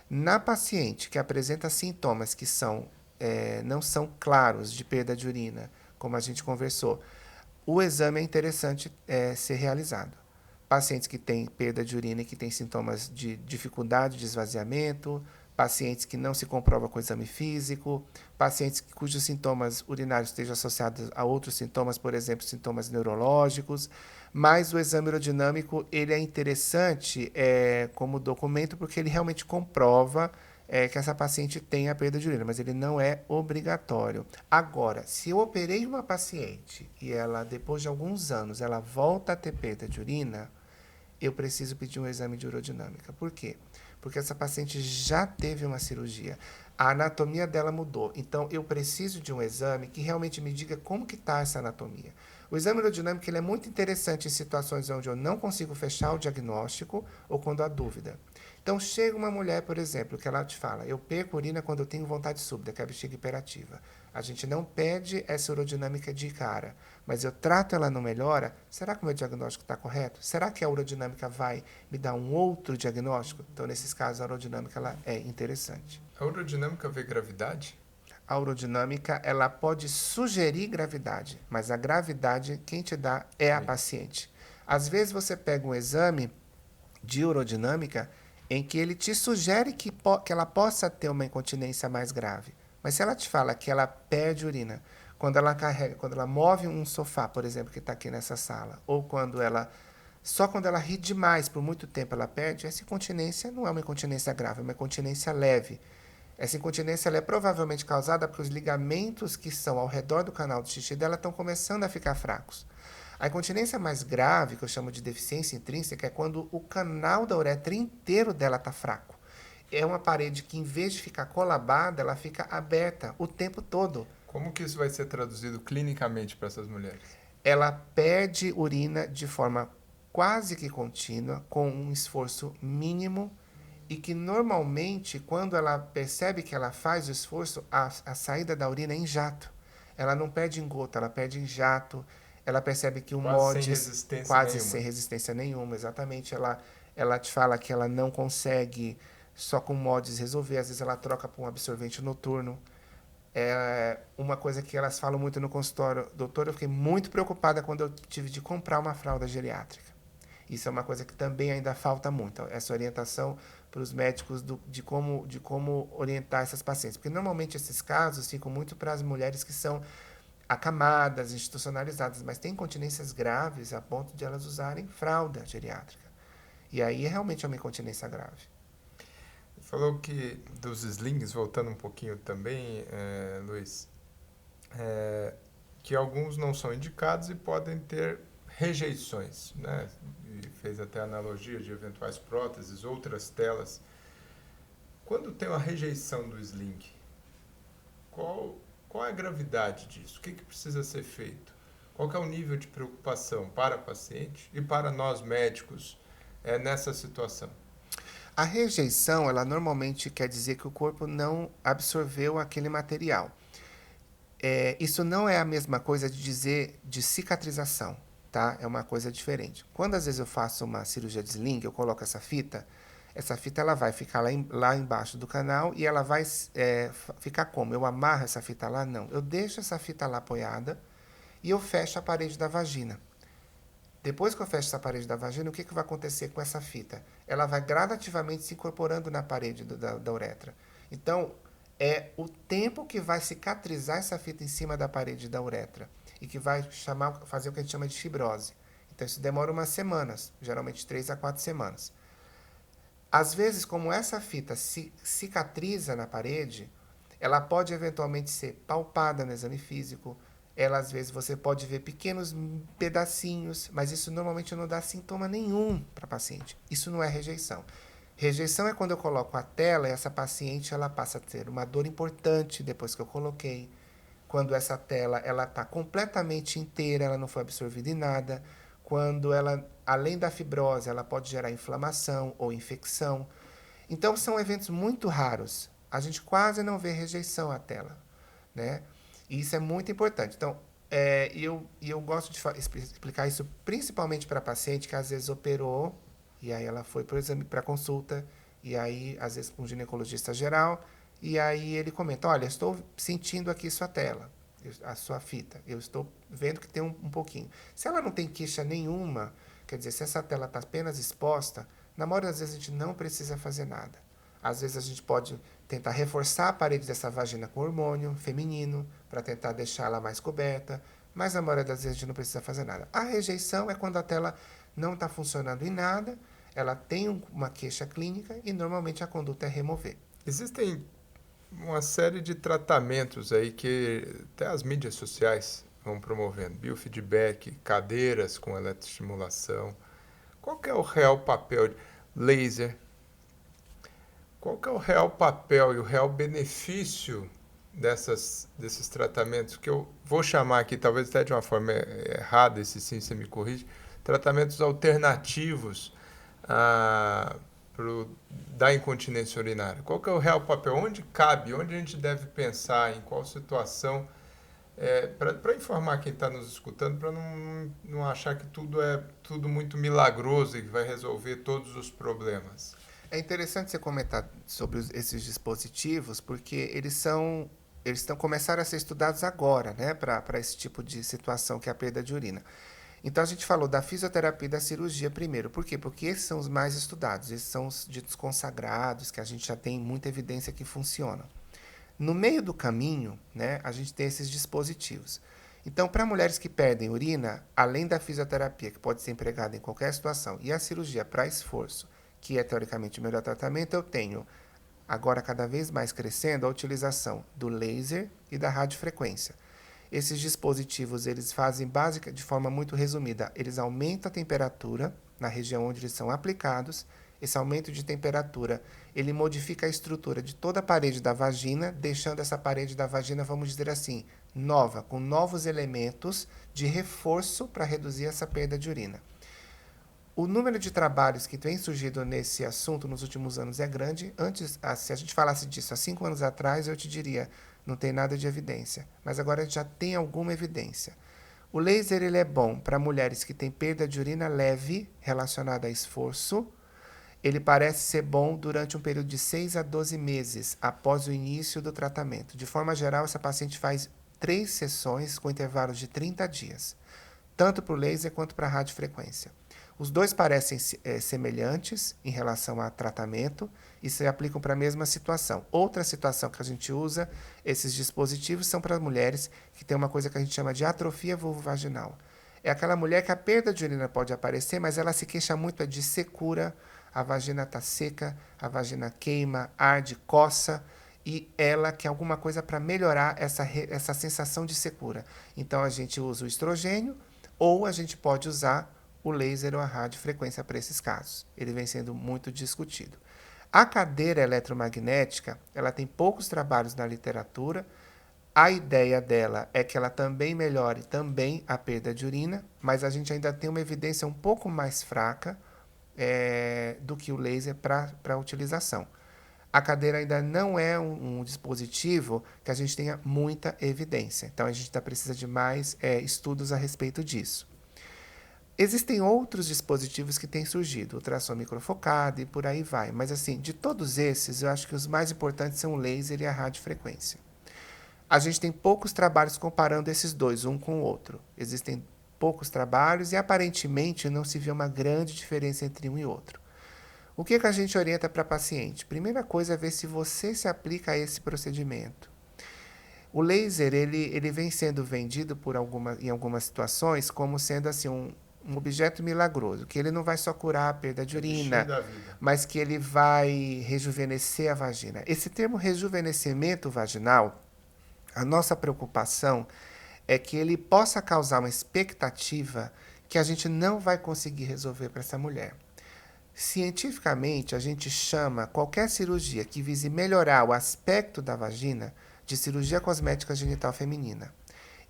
B: Na paciente que apresenta sintomas que não são claros de perda de urina, como a gente conversou, o exame é interessante ser realizado. Pacientes que têm perda de urina e que têm sintomas de dificuldade de esvaziamento, pacientes que não se comprova com exame físico, pacientes cujos sintomas urinários estejam associados a outros sintomas, por exemplo, sintomas neurológicos, mas o exame urodinâmico ele é interessante como documento porque ele realmente comprova que essa paciente tem a perda de urina, mas ele não é obrigatório. Agora, se eu operei uma paciente e ela, depois de alguns anos, ela volta a ter perda de urina, eu preciso pedir um exame de urodinâmica. Por quê? Porque essa paciente já teve uma cirurgia. A anatomia dela mudou. Então, eu preciso de um exame que realmente me diga como que está essa anatomia. O exame urodinâmico ele é muito interessante em situações onde eu não consigo fechar o diagnóstico ou quando há dúvida. Então, chega uma mulher, por exemplo, que ela te fala, eu perco urina quando eu tenho vontade súbita, que é a bexiga hiperativa. A gente não pede essa urodinâmica de cara, mas eu trato ela não melhora, será que o meu diagnóstico está correto? Será que a urodinâmica vai me dar um outro diagnóstico? Então, nesses casos, a urodinâmica ela é interessante.
A: A urodinâmica vê gravidade?
B: A urodinâmica ela pode sugerir gravidade, mas a gravidade quem te dá é a paciente. Às vezes você pega um exame de urodinâmica em que ele te sugere que ela possa ter uma incontinência mais grave. Mas se ela te fala que ela perde urina, quando ela carrega, quando ela move um sofá, por exemplo, que está aqui nessa sala, ou só quando ela ri demais por muito tempo ela perde, essa incontinência não é uma incontinência grave, é uma incontinência leve. Essa incontinência ela é provavelmente causada porque os ligamentos que são ao redor do canal do xixi dela estão começando a ficar fracos. A incontinência mais grave, que eu chamo de deficiência intrínseca, é quando o canal da uretra inteiro dela está fraco. É uma parede que, em vez de ficar colabada, ela fica aberta o tempo todo.
A: Como que isso vai ser traduzido clinicamente para essas mulheres?
B: Ela perde urina de forma quase que contínua, com um esforço mínimo, e que normalmente, quando ela percebe que ela faz o esforço, a saída da urina é em jato. Ela não perde em gota, ela perde em jato. Ela percebe que o MODIS, quase sem resistência nenhuma, exatamente. Ela te fala que ela não consegue só com MODIS resolver, às vezes ela troca por um absorvente noturno. É uma coisa que elas falam muito no consultório, doutor, eu fiquei muito preocupada quando eu tive de comprar uma fralda geriátrica. Isso é uma coisa que também ainda falta muito, essa orientação para os médicos de como orientar essas pacientes. Porque normalmente esses casos ficam muito para as mulheres que são acamadas, institucionalizadas, mas tem incontinências graves a ponto de elas usarem fralda geriátrica. E aí realmente é uma incontinência grave.
A: Falou que dos slings, voltando um pouquinho também, Luiz, que alguns não são indicados e podem ter rejeições, né? E fez até analogia de eventuais próteses, outras telas. Quando tem uma rejeição do sling, qual é a gravidade disso? O que precisa ser feito? Qual que é o nível de preocupação para a paciente e para nós médicos nessa situação?
B: A rejeição, ela normalmente quer dizer que o corpo não absorveu aquele material. Isso não é a mesma coisa de dizer de cicatrização, tá? É uma coisa diferente. Quando às vezes eu faço uma cirurgia de sling, eu coloco essa fita ela vai ficar lá embaixo do canal e ela vai ficar como? Eu amarro essa fita lá? Não. Eu deixo essa fita lá apoiada e eu fecho a parede da vagina. Depois que eu fecho essa parede da vagina, o que vai acontecer com essa fita? Ela vai gradativamente se incorporando na parede da uretra. Então, é o tempo que vai cicatrizar essa fita em cima da parede da uretra e que vai fazer o que a gente chama de fibrose. Então, isso demora umas semanas, geralmente 3 a 4 semanas. Às vezes, como essa fita cicatriza na parede, ela pode eventualmente ser palpada no exame físico. Ela, às vezes, você pode ver pequenos pedacinhos, mas isso normalmente não dá sintoma nenhum para a paciente. Isso não é rejeição. Rejeição é quando eu coloco a tela e essa paciente ela passa a ter uma dor importante depois que eu coloquei. Quando essa tela está completamente inteira, ela não foi absorvida em nada. Quando ela, além da fibrose, ela pode gerar inflamação ou infecção. Então, são eventos muito raros. A gente quase não vê rejeição à tela, né? E isso é muito importante. Então, eu gosto de explicar isso principalmente para a paciente que às vezes operou, e aí ela foi para o exame, para consulta, e aí às vezes com um ginecologista geral, e aí ele comenta, olha, estou sentindo aqui sua tela, a sua fita, eu estou vendo que tem um pouquinho. Se ela não tem queixa nenhuma, quer dizer, se essa tela está apenas exposta, na maioria das vezes a gente não precisa fazer nada. Às vezes a gente pode tentar reforçar a parede dessa vagina com hormônio feminino, para tentar deixá-la mais coberta, mas na maioria das vezes a gente não precisa fazer nada. A rejeição é quando a tela não está funcionando em nada, ela tem uma queixa clínica e normalmente a conduta é remover.
A: Existem uma série de tratamentos aí que até as mídias sociais vão promovendo. Biofeedback, cadeiras com eletroestimulação. Qual que é o real papel de laser? Qual que é o real papel e o real benefício desses tratamentos, que eu vou chamar aqui, talvez até de uma forma errada, esse sim você me corrige, tratamentos alternativos da incontinência urinária? Qual que é o real papel? Onde cabe? Onde a gente deve pensar? Em qual situação? Para informar quem está nos escutando, para não achar que tudo é tudo muito milagroso e que vai resolver todos os problemas.
B: É interessante você comentar sobre esses dispositivos, porque começaram a ser estudados agora, né, para esse tipo de situação que é a perda de urina. Então a gente falou da fisioterapia e da cirurgia primeiro. Por quê? Porque esses são os mais estudados, esses são os ditos consagrados, que a gente já tem muita evidência que funcionam. No meio do caminho, né, a gente tem esses dispositivos. Então, para mulheres que perdem urina, além da fisioterapia, que pode ser empregada em qualquer situação, e a cirurgia para esforço, que é teoricamente o melhor tratamento, eu tenho, agora cada vez mais crescendo, a utilização do laser e da radiofrequência. Esses dispositivos, eles fazem de forma muito resumida, eles aumentam a temperatura na região onde eles são aplicados. Esse aumento de temperatura, ele modifica a estrutura de toda a parede da vagina, deixando essa parede da vagina, vamos dizer assim, nova, com novos elementos de reforço para reduzir essa perda de urina. O número de trabalhos que tem surgido nesse assunto nos últimos anos é grande. Antes, se a gente falasse disso há 5 anos atrás, eu te diria, não tem nada de evidência. Mas agora a gente já tem alguma evidência. O laser ele é bom para mulheres que têm perda de urina leve relacionada a esforço. Ele parece ser bom durante um período de 6 a 12 meses após o início do tratamento. De forma geral, essa paciente faz 3 sessões com intervalos de 30 dias, tanto para o laser quanto para a radiofrequência. Os dois parecem semelhantes em relação a tratamento e se aplicam para a mesma situação. Outra situação que a gente usa esses dispositivos são para mulheres que têm uma coisa que a gente chama de atrofia vulvovaginal. É aquela mulher que a perda de urina pode aparecer, mas ela se queixa muito de secura, a vagina está seca, a vagina queima, arde, coça, e ela quer alguma coisa para melhorar essa sensação de secura. Então a gente usa o estrogênio ou a gente pode usar o laser ou a radiofrequência para esses casos. Ele vem sendo muito discutido. A cadeira eletromagnética, ela tem poucos trabalhos na literatura. A ideia dela é que ela também melhore também a perda de urina, mas a gente ainda tem uma evidência um pouco mais fraca do que o laser para a utilização. A cadeira ainda não é um dispositivo que a gente tenha muita evidência. Então, a gente precisa de mais estudos a respeito disso. Existem outros dispositivos que têm surgido, ultrassom microfocado e por aí vai. Mas, assim, de todos esses, eu acho que os mais importantes são o laser e a radiofrequência. A gente tem poucos trabalhos comparando esses dois, um com o outro. Existem poucos trabalhos e, aparentemente, não se vê uma grande diferença entre um e outro. O que a gente orienta para paciente? Primeira coisa é ver se você se aplica a esse procedimento. O laser, ele vem sendo vendido em algumas situações como sendo assim um objeto milagroso, que ele não vai só curar a perda de urina, mas que ele vai rejuvenescer a vagina. Esse termo rejuvenescimento vaginal, a nossa preocupação é que ele possa causar uma expectativa que a gente não vai conseguir resolver para essa mulher. Cientificamente, a gente chama qualquer cirurgia que vise melhorar o aspecto da vagina de cirurgia cosmética genital feminina.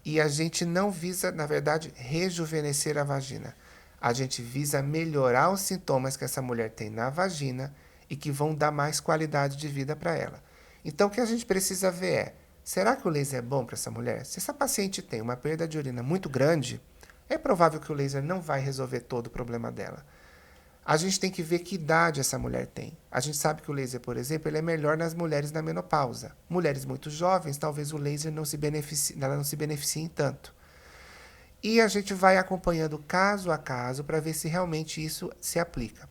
B: E a gente não visa, na verdade, rejuvenescer a vagina. A gente visa melhorar os sintomas que essa mulher tem na vagina e que vão dar mais qualidade de vida para ela. Então, o que a gente precisa ver é, será que o laser é bom para essa mulher? Se essa paciente tem uma perda de urina muito grande, é provável que o laser não vai resolver todo o problema dela. A gente tem que ver que idade essa mulher tem. A gente sabe que o laser, por exemplo, ele é melhor nas mulheres na menopausa. Mulheres muito jovens, talvez o laser não se beneficiem tanto. E a gente vai acompanhando caso a caso para ver se realmente isso se aplica.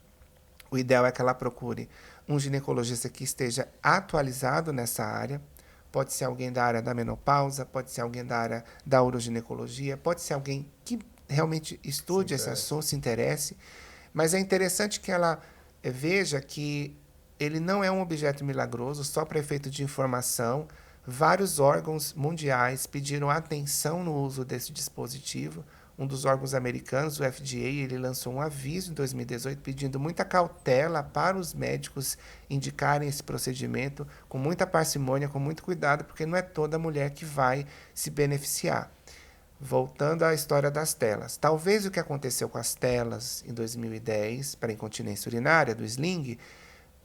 B: O ideal é que ela procure um ginecologista que esteja atualizado nessa área. Pode ser alguém da área da menopausa, pode ser alguém da área da uroginecologia, pode ser alguém que realmente estude esse assunto, se interesse. Mas é interessante que ela veja que ele não é um objeto milagroso, só para efeito de informação. Vários órgãos mundiais pediram atenção no uso desse dispositivo. Um dos órgãos americanos, o FDA, ele lançou um aviso em 2018 pedindo muita cautela para os médicos indicarem esse procedimento com muita parcimônia, com muito cuidado, porque não é toda mulher que vai se beneficiar. Voltando à história das telas. Talvez o que aconteceu com as telas em 2010 para incontinência urinária, do sling,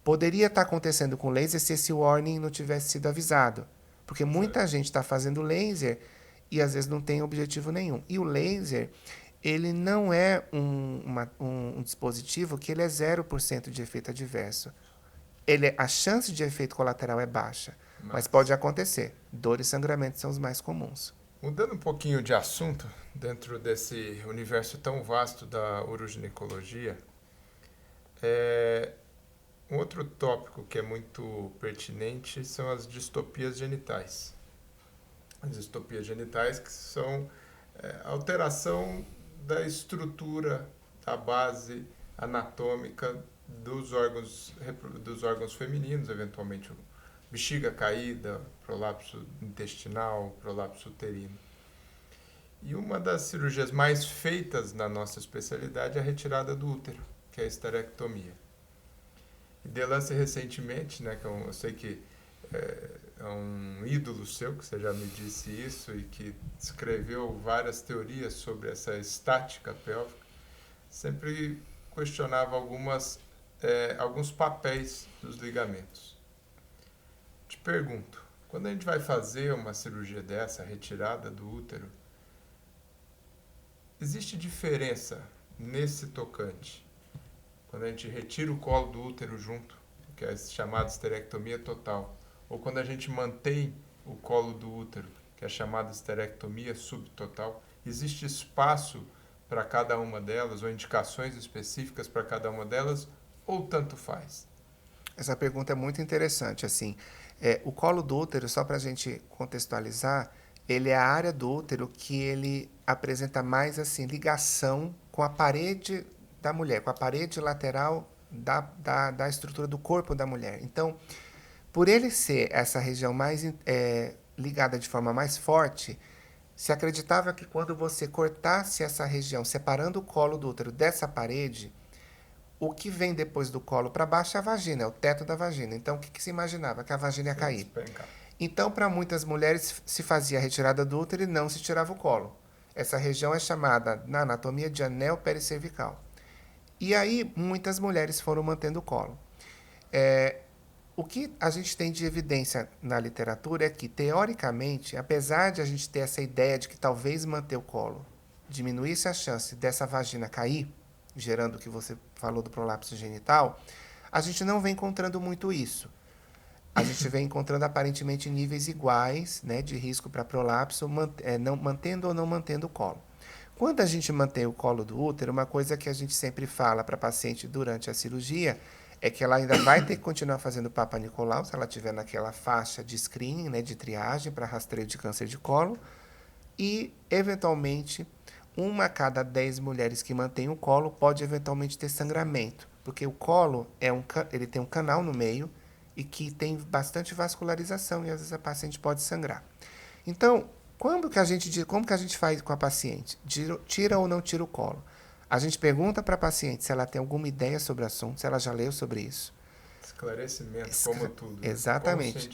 B: poderia estar acontecendo com laser se esse warning não tivesse sido avisado. Porque muita gente está fazendo laser e às vezes não tem objetivo nenhum. E o laser, ele não é um dispositivo que ele é 0% de efeito adverso. A chance de efeito colateral é baixa, mas pode acontecer. Dor e sangramento são os mais comuns.
A: Mudando um pouquinho de assunto, dentro desse universo tão vasto da uroginecologia, um outro tópico que é muito pertinente são as distopias genitais. As distopias genitais que são alteração da estrutura, da base anatômica dos órgãos femininos, eventualmente bexiga caída, prolapso intestinal, prolapso uterino. E uma das cirurgias mais feitas na nossa especialidade é a retirada do útero, que é a esterectomia. E Delance recentemente, né, que eu sei que é um ídolo seu, que você já me disse isso, e que escreveu várias teorias sobre essa estática pélvica, sempre questionava alguns papéis dos ligamentos. Te pergunto, quando a gente vai fazer uma cirurgia dessa, retirada do útero, existe diferença nesse tocante? Quando a gente retira o colo do útero junto, que é a chamada esterectomia total, ou quando a gente mantém o colo do útero, que é a chamada esterectomia subtotal, existe espaço para cada uma delas, ou indicações específicas para cada uma delas, ou tanto faz?
B: Essa pergunta é muito interessante. Assim, o colo do útero, só para a gente contextualizar, ele é a área do útero que ele apresenta mais assim, ligação com a parede da mulher, com a parede lateral da estrutura do corpo da mulher. Então, por ele ser essa região mais ligada de forma mais forte, se acreditava que quando você cortasse essa região, separando o colo do útero dessa parede, o que vem depois do colo para baixo é a vagina, é o teto da vagina. Então, o que se imaginava? Que a vagina ia cair. Então, para muitas mulheres, se fazia a retirada do útero e não se tirava o colo. Essa região é chamada, na anatomia, de anel pericervical. E aí, muitas mulheres foram mantendo o colo. O que a gente tem de evidência na literatura é que, teoricamente, apesar de a gente ter essa ideia de que talvez manter o colo diminuísse a chance dessa vagina cair, gerando o que você falou do prolapso genital, a gente não vem encontrando muito isso. A gente vem encontrando aparentemente níveis iguais, né, de risco para prolapso, mantendo ou não mantendo o colo. Quando a gente mantém o colo do útero, uma coisa que a gente sempre fala para a paciente durante a cirurgia é que ela ainda vai ter que continuar fazendo Papa Nicolau, se ela estiver naquela faixa de screening, né, de triagem para rastreio de câncer de colo, e, eventualmente, 1 a cada 10 mulheres que mantêm o colo pode eventualmente ter sangramento, porque o colo ele tem um canal no meio e que tem bastante vascularização e às vezes a paciente pode sangrar. Então, como que a gente faz com a paciente? Tira ou não tira o colo? A gente pergunta para a paciente se ela tem alguma ideia sobre o assunto, se ela já leu sobre isso.
A: Esclarecimento, como tudo.
B: Exatamente.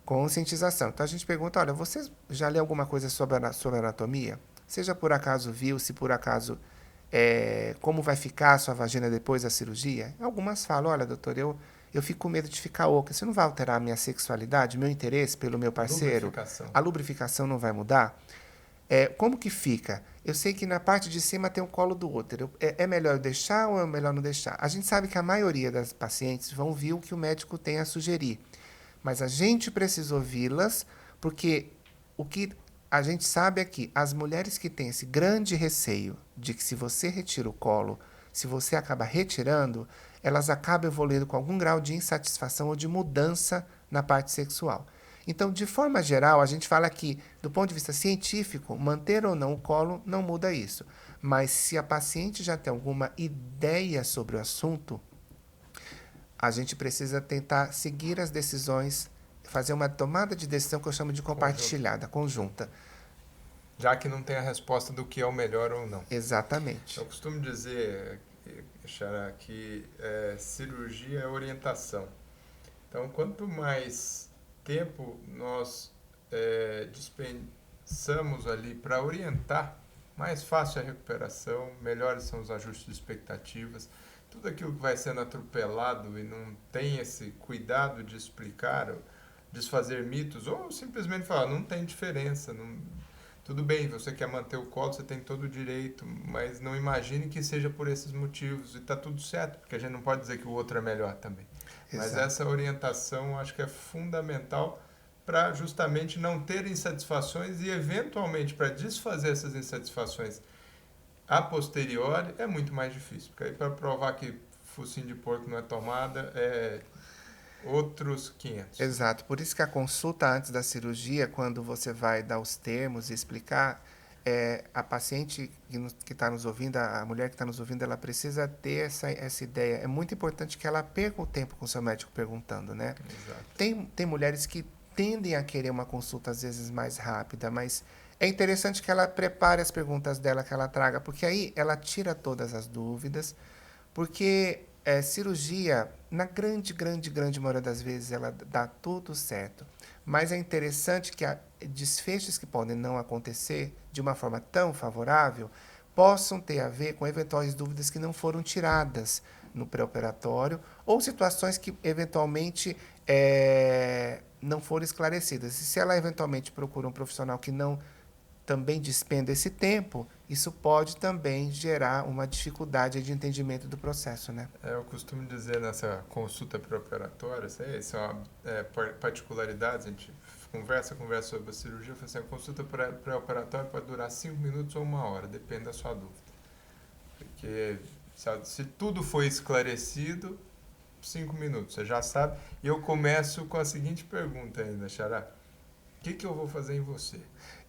B: Conscientização. Então a gente pergunta, olha, você já leu alguma coisa sobre anatomia? Seja por acaso viu, se por acaso como vai ficar a sua vagina depois da cirurgia? Algumas falam, olha, doutor, eu fico com medo de ficar oca. Isso não vai alterar a minha sexualidade, meu interesse pelo meu parceiro? A lubrificação não vai mudar? Como que fica? Eu sei que na parte de cima tem o colo do útero. É melhor eu deixar ou é melhor não deixar? A gente sabe que a maioria das pacientes vão ver o que o médico tem a sugerir. Mas a gente precisa ouvi-las, porque o que a gente sabe é que as mulheres que têm esse grande receio de que se você retira o colo, se você acaba retirando, elas acabam evoluindo com algum grau de insatisfação ou de mudança na parte sexual. Então, de forma geral, a gente fala que, do ponto de vista científico, manter ou não o colo não muda isso. Mas se a paciente já tem alguma ideia sobre o assunto, a gente precisa tentar seguir as decisões, fazer uma tomada de decisão que eu chamo de compartilhada, conjunta.
A: Já que não tem a resposta do que é o melhor ou não.
B: Exatamente.
A: Eu costumo dizer, Xará, que cirurgia é orientação. Então, quanto mais tempo nós dispensamos ali para orientar, mais fácil é a recuperação, melhores são os ajustes de expectativas. Tudo aquilo que vai sendo atropelado e não tem esse cuidado de explicar, desfazer mitos, ou simplesmente falar, não tem diferença, não, tudo bem, você quer manter o colo, você tem todo o direito, mas não imagine que seja por esses motivos e está tudo certo, porque a gente não pode dizer que o outro é melhor também. Mas
B: Exato.
A: essa orientação acho que é fundamental para justamente não ter insatisfações e eventualmente para desfazer essas insatisfações a posteriori é muito mais difícil, porque aí para provar que focinho de porco não é tomada é outros 500.
B: Exato. Por isso que a consulta antes da cirurgia, quando você vai dar os termos e explicar, a paciente que está nos ouvindo, a mulher que está nos ouvindo, ela precisa ter essa ideia. É muito importante que ela perca o tempo com o seu médico perguntando, né?
A: Exato.
B: Tem mulheres que tendem a querer uma consulta às vezes mais rápida, mas é interessante que ela prepare as perguntas dela, que ela traga, porque aí ela tira todas as dúvidas, porque cirurgia, na grande maioria das vezes, ela dá tudo certo. Mas é interessante que desfechos que podem não acontecer de uma forma tão favorável possam ter a ver com eventuais dúvidas que não foram tiradas no pré-operatório ou situações que eventualmente não foram esclarecidas. E se ela eventualmente procura um profissional que não também despenda esse tempo, isso pode também gerar uma dificuldade de entendimento do processo, né?
A: Eu costumo dizer nessa consulta pré-operatória, são particularidades, a gente conversa sobre a cirurgia, eu falo assim, a consulta pré-operatória pode durar 5 minutos ou 1 hora, depende da sua dúvida. Porque se tudo foi esclarecido, 5 minutos, você já sabe. E eu começo com a seguinte pergunta ainda, Xará. O que eu vou fazer em você?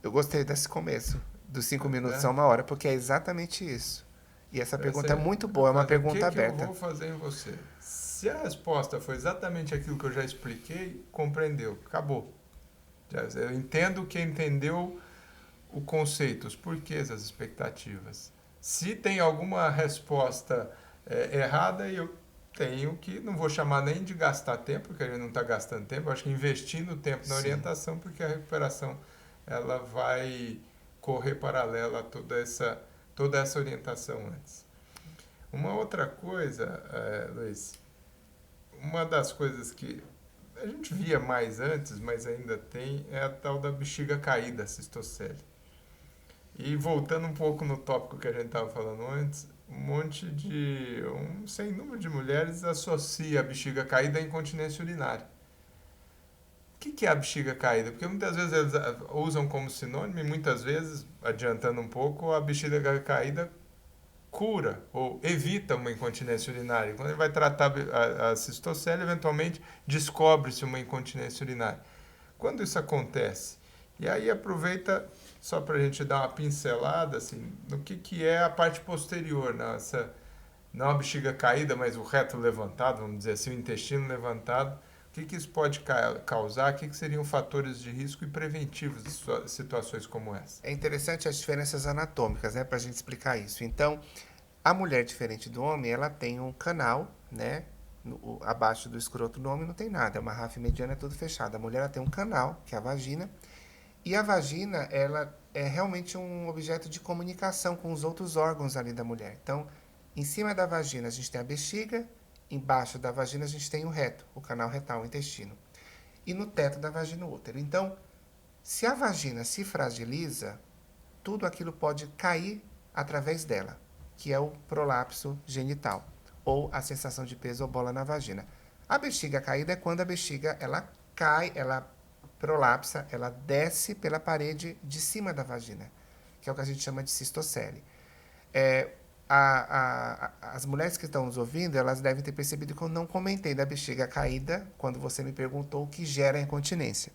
B: Eu gostei desse começo, dos 5 minutos
A: Né?
B: a 1 hora, porque é exatamente isso. E essa pergunta é muito boa, é uma
A: O
B: pergunta
A: que eu
B: aberta.
A: vou fazer em você? Se a resposta foi exatamente aquilo que eu já expliquei, compreendeu, acabou. Eu entendo que entendeu o conceito, os porquês, as expectativas. Se tem alguma resposta errada, eu tenho que, não vou chamar nem de gastar tempo, porque a gente não está gastando tempo, eu acho que investindo tempo na
B: Sim.
A: orientação, porque a recuperação ela vai correr paralela a toda essa orientação antes. Uma outra coisa, Luiz, uma das coisas que a gente via mais antes, mas ainda tem, é a tal da bexiga caída, a cistocele. E voltando um pouco no tópico que a gente estava falando antes, um sem número de mulheres associa a bexiga caída à incontinência urinária. O que é a bexiga caída? Porque muitas vezes eles usam como sinônimo e muitas vezes, adiantando um pouco, a bexiga caída cura ou evita uma incontinência urinária. Quando ele vai tratar a cistocele, eventualmente descobre-se uma incontinência urinária. Quando isso acontece? E aí aproveita só para a gente dar uma pincelada assim, no que é a parte posterior, não a bexiga caída, mas o reto levantado, vamos dizer assim, o intestino levantado. O que isso pode causar? O que seriam fatores de risco e preventivos de situações como essa?
B: É interessante as diferenças anatômicas, né, para a gente explicar isso. Então, a mulher, diferente do homem, ela tem um canal, né, abaixo do escroto do homem não tem nada, é uma ráfia mediana, é tudo fechado. A mulher ela tem um canal, que é a vagina, e a vagina, ela é realmente um objeto de comunicação com os outros órgãos ali da mulher. Então, em cima da vagina a gente tem a bexiga, embaixo da vagina a gente tem o reto, o canal retal, o intestino. E no teto da vagina o útero. Então, se a vagina se fragiliza, tudo aquilo pode cair através dela, que é o prolapso genital, ou a sensação de peso ou bola na vagina. A bexiga caída é quando a bexiga ela cai, ela prolapsa, ela desce pela parede de cima da vagina, que é o que a gente chama de cistocele. As mulheres que estão nos ouvindo, elas devem ter percebido que eu não comentei da bexiga caída quando você me perguntou o que gera a incontinência.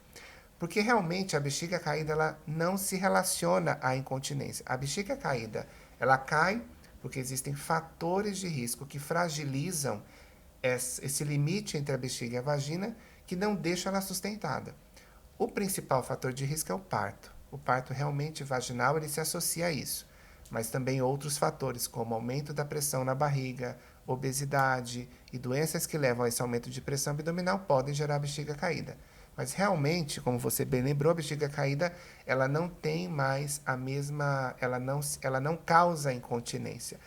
B: Porque realmente a bexiga caída ela não se relaciona à incontinência. A bexiga caída, ela cai porque existem fatores de risco que fragilizam esse limite entre a bexiga e a vagina que não deixam ela sustentada. O principal fator de risco é o parto. O parto realmente vaginal ele se associa a isso, mas também outros fatores como aumento da pressão na barriga, obesidade e doenças que levam a esse aumento de pressão abdominal podem gerar bexiga caída. Mas realmente, como você bem lembrou, a bexiga caída, ela não tem mais a mesma, ela não causa incontinência.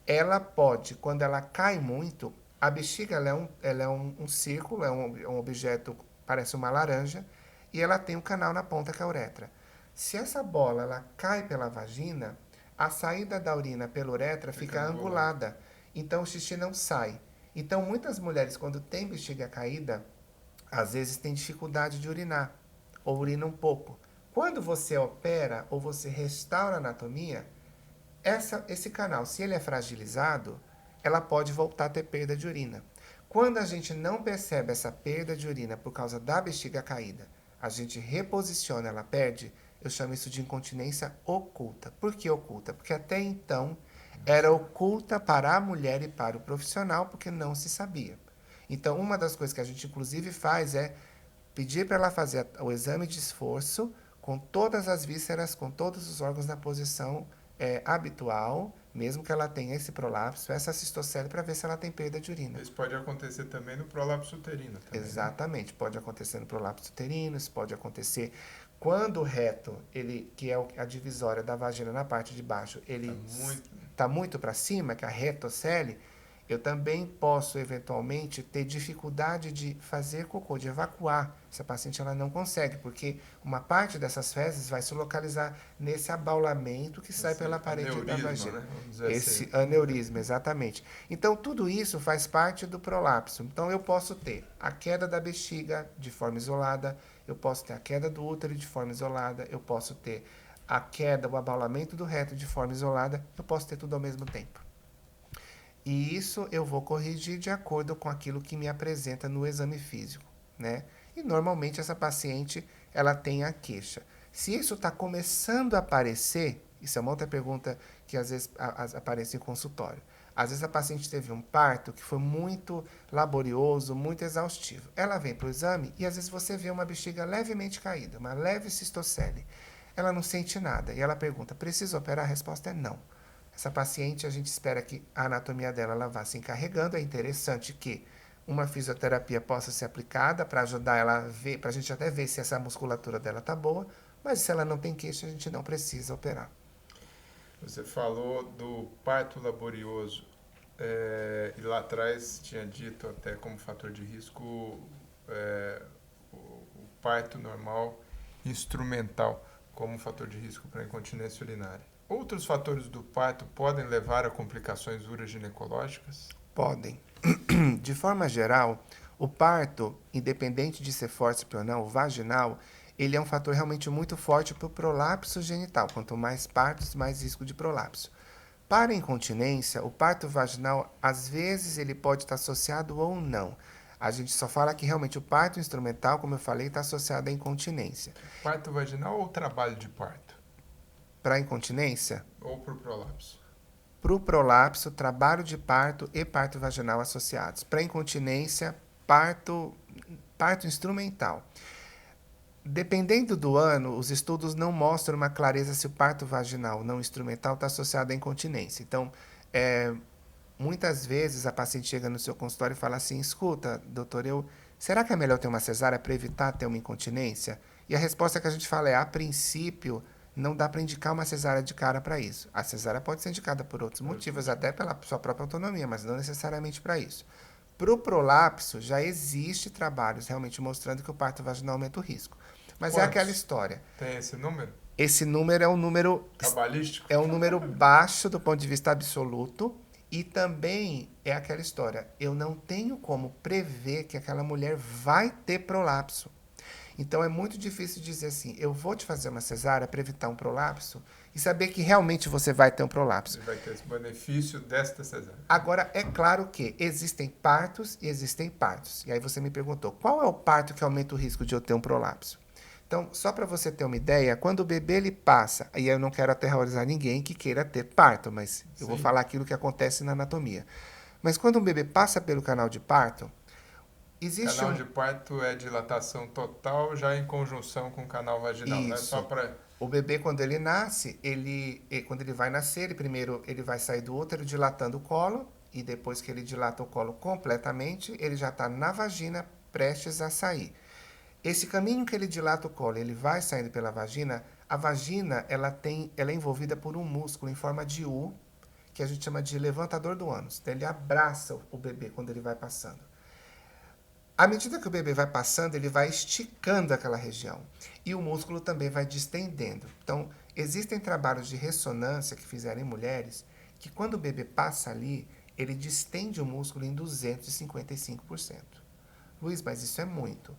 B: Ela pode, quando ela cai muito, a bexiga ela é um círculo, é um objeto, parece uma laranja, e ela tem um canal na ponta que é a uretra. Se essa bola ela cai pela vagina, a saída da urina pela uretra fica angulada. Então o xixi não sai. Então muitas mulheres, quando têm bexiga caída, às vezes têm dificuldade de urinar, ou urina um pouco. Quando você opera ou você restaura a anatomia, esse canal, se ele é fragilizado, ela pode voltar a ter perda de urina. Quando a gente não percebe essa perda de urina por causa da bexiga caída, a gente reposiciona, ela perde, eu chamo isso de incontinência oculta. Por que oculta? Porque até então era oculta para a mulher e para o profissional, porque não se sabia. Então, uma das coisas que a gente inclusive faz é pedir para ela fazer o exame de esforço com todas as vísceras, com todos os órgãos na posição habitual, mesmo que ela tenha esse prolapso, essa cistocele, para ver se ela tem perda de urina.
A: Isso pode acontecer também no prolapso uterino. Também,
B: exatamente, né? Pode acontecer no prolapso uterino, isso pode acontecer quando o reto, que é a divisória da vagina na parte de baixo, ele está muito para cima, que é a retocele, eu também posso, eventualmente, ter dificuldade de fazer cocô, de evacuar. Essa paciente ela não consegue, porque uma parte dessas fezes vai se localizar nesse abaulamento que sai pela parede da vagina. Né? Esse aneurisma, exatamente. Então, tudo isso faz parte do prolapso. Então, eu posso ter a queda da bexiga de forma isolada, eu posso ter a queda do útero de forma isolada, eu posso ter a queda, o abaulamento do reto de forma isolada, eu posso ter tudo ao mesmo tempo. E isso eu vou corrigir de acordo com aquilo que me apresenta no exame físico, né? E normalmente essa paciente, ela tem a queixa. Se isso está começando a aparecer, isso é uma outra pergunta que às vezes aparece em consultório. Às vezes a paciente teve um parto que foi muito laborioso, muito exaustivo. Ela vem para o exame e às vezes você vê uma bexiga levemente caída, uma leve cistocele. Ela não sente nada e ela pergunta, precisa operar? A resposta é não. Essa paciente, a gente espera que a anatomia dela ela vá se encarregando. É interessante que uma fisioterapia possa ser aplicada para ajudar ela a ver, para a gente até ver se essa musculatura dela está boa, mas se ela não tem queixa, a gente não precisa operar.
A: Você falou do parto laborioso, e lá atrás tinha dito até como fator de risco o parto normal instrumental como fator de risco para incontinência urinária. Outros fatores do parto podem levar a complicações uroginecológicas?
B: Podem. De forma geral, o parto, independente de ser fórceps ou não, o vaginal, ele é um fator realmente muito forte para o prolapso genital. Quanto mais partos, mais risco de prolapso. Para a incontinência, o parto vaginal, às vezes, ele pode estar associado ou não. A gente só fala que realmente o parto instrumental, como eu falei, está associado à incontinência.
A: Parto vaginal ou trabalho de parto?
B: Para a incontinência?
A: Ou para o prolapso?
B: Para o prolapso, trabalho de parto e parto vaginal associados. Para a incontinência, parto instrumental. Dependendo do ano, os estudos não mostram uma clareza se o parto vaginal não instrumental está associado à incontinência. Então, muitas vezes a paciente chega no seu consultório e fala assim, escuta, doutor, será que é melhor ter uma cesárea para evitar ter uma incontinência? E a resposta que a gente fala é, a princípio, não dá para indicar uma cesárea de cara para isso. A cesárea pode ser indicada por outros motivos, até pela sua própria autonomia, mas não necessariamente para isso. Para o prolapso, já existe trabalhos realmente mostrando que o parto vaginal aumenta o risco. Mas é aquela história.
A: Tem esse número?
B: Esse número é um número...
A: cabalístico?
B: É um número baixo do ponto de vista absoluto. E também é aquela história. Eu não tenho como prever que aquela mulher vai ter prolapso. Então é muito difícil dizer assim, eu vou te fazer uma cesárea para evitar um prolapso e saber que realmente você vai ter um prolapso.
A: Você vai ter esse benefício desta cesárea.
B: Agora, é claro que existem partos e existem partos. E aí você me perguntou, qual é o parto que aumenta o risco de eu ter um prolapso? Então, só para você ter uma ideia, quando o bebê ele passa, e eu não quero aterrorizar ninguém que queira ter parto, mas eu vou falar aquilo que acontece na anatomia. Mas quando um bebê passa pelo canal de parto, existe
A: Canal de parto é dilatação total, já em conjunção com o canal vaginal, não é só
B: Isso.
A: para...
B: O bebê, quando ele nasce, quando ele vai nascer, primeiro ele vai sair do útero dilatando o colo, e depois que ele dilata o colo completamente, ele já está na vagina, prestes a sair. Esse caminho que ele dilata o colo, ele vai saindo pela vagina, a vagina ela é envolvida por um músculo em forma de U, que a gente chama de levantador do ânus. Então ele abraça o bebê quando ele vai passando. À medida que o bebê vai passando, ele vai esticando aquela região. E o músculo também vai distendendo. Então, existem trabalhos de ressonância que fizeram em mulheres que quando o bebê passa ali, ele distende o músculo em 255%. Luiz, mas isso é muito.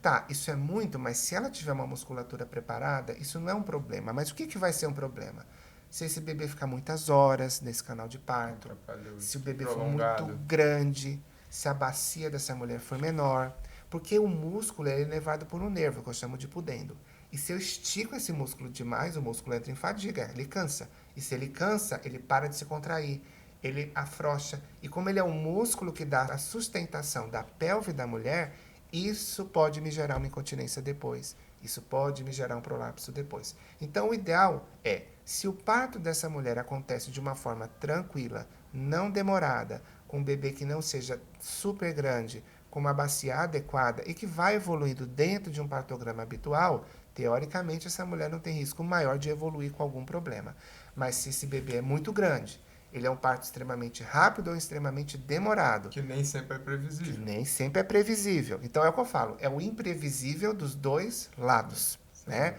B: Tá, isso é muito, mas se ela tiver uma musculatura preparada, isso não é um problema. Mas o que vai ser um problema? Se esse bebê ficar muitas horas nesse canal de parto, se o bebê for muito grande, se a bacia dessa mulher for menor, porque o músculo é levado por um nervo, que eu chamo de pudendo. E se eu estico esse músculo demais, o músculo entra em fadiga, ele cansa. E se ele cansa, ele para de se contrair, ele afrouxa. E como ele é um músculo que dá a sustentação da pelve da mulher, isso pode me gerar uma incontinência depois. Isso pode me gerar um prolapso depois. Então, o ideal é, se o parto dessa mulher acontece de uma forma tranquila, não demorada, com um bebê que não seja super grande, com uma bacia adequada e que vai evoluindo dentro de um partograma habitual, teoricamente essa mulher não tem risco maior de evoluir com algum problema. Mas se esse bebê é muito grande, ele é um parto extremamente rápido ou extremamente demorado.
A: Que nem sempre é previsível.
B: Que nem sempre é previsível. Então é o que eu falo, é o imprevisível dos dois lados. Né?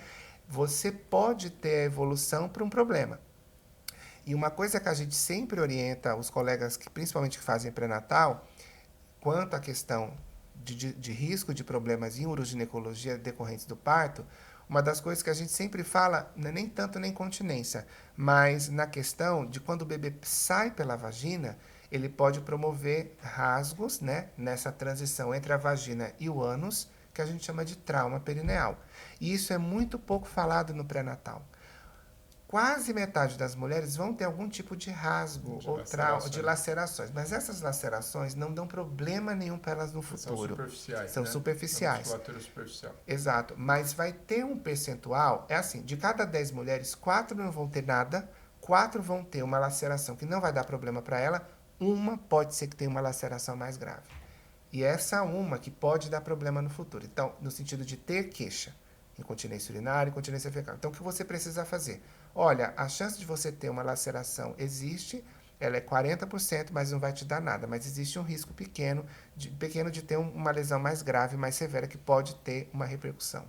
B: Você pode ter a evolução para um problema. E uma coisa que a gente sempre orienta os colegas, que principalmente que fazem pré-natal, quanto à questão de risco de problemas em uroginecologia decorrentes do parto, uma das coisas que a gente sempre fala, não é nem tanto na incontinência, mas na questão de quando o bebê sai pela vagina, ele pode promover rasgos, né, nessa transição entre a vagina e o ânus, que a gente chama de trauma perineal. E isso é muito pouco falado no pré-natal. Quase metade das mulheres vão ter algum tipo de rasgo ou trauma, de lacerações. Mas essas lacerações não dão problema nenhum para elas no futuro.
A: São superficiais.
B: São superficiais.
A: Musculatura superficial.
B: Exato. Mas vai ter um percentual, é assim, de cada 10 mulheres, 4 não vão ter nada, 4 vão ter uma laceração que não vai dar problema para ela, uma pode ser que tenha uma laceração mais grave. E essa uma que pode dar problema no futuro. Então, no sentido de ter queixa. Incontinência urinária, incontinência fecal. Então, o que você precisa fazer? Olha, a chance de você ter uma laceração existe, ela é 40%, mas não vai te dar nada. Mas existe um risco pequeno de ter uma lesão mais grave, mais severa, que pode ter uma repercussão.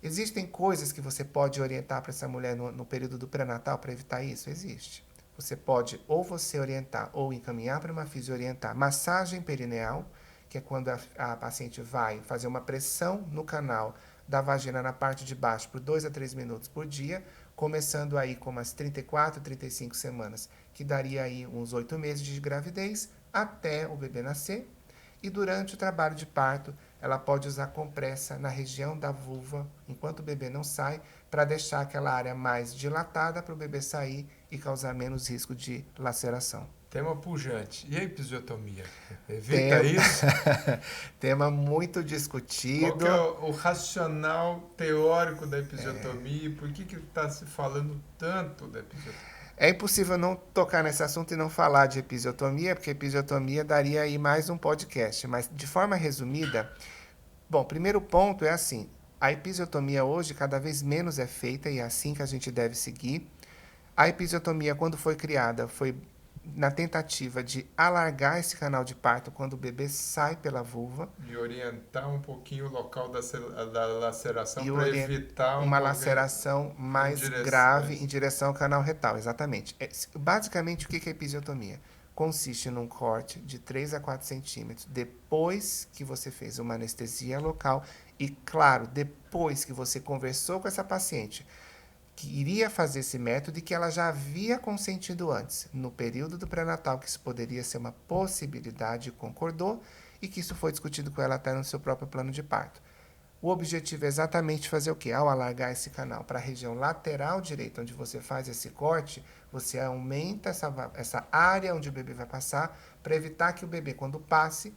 B: Existem coisas que você pode orientar para essa mulher no período do pré-natal para evitar isso? Existe. Você pode ou você orientar ou encaminhar para uma fisio-orientar massagem perineal, que é quando a paciente vai fazer uma pressão no canal da vagina na parte de baixo por 2 a 3 minutos por dia, começando aí com umas 34, 35 semanas, que daria aí uns 8 meses de gravidez até o bebê nascer. E durante o trabalho de parto, ela pode usar compressa na região da vulva, enquanto o bebê não sai, para deixar aquela área mais dilatada para o bebê sair e causar menos risco de laceração.
A: Tema pujante. E a episiotomia? Evita isso?
B: Tema muito discutido.
A: Qual que é o racional teórico da episiotomia? Por que está se falando tanto da episiotomia?
B: É impossível não tocar nesse assunto e não falar de episiotomia, porque episiotomia daria aí mais um podcast. Mas, de forma resumida, bom, primeiro ponto é assim, a episiotomia hoje cada vez menos é feita e é assim que a gente deve seguir. A episiotomia, quando foi criada, foi na tentativa de alargar esse canal de parto quando o bebê sai pela vulva.
A: E orientar um pouquinho o local da laceração para evitar
B: uma laceração mais grave em direção ao canal retal, exatamente. Basicamente, o que é episiotomia? Consiste num corte de 3 a 4 centímetros depois que você fez uma anestesia local E claro, depois que você conversou com essa paciente, que iria fazer esse método e que ela já havia consentido antes, no período do pré-natal, que isso poderia ser uma possibilidade, concordou, e que isso foi discutido com ela até no seu próprio plano de parto. O objetivo é exatamente fazer o quê? Ao alargar esse canal para a região lateral direita, onde você faz esse corte, você aumenta essa área onde o bebê vai passar, para evitar que o bebê, quando passe,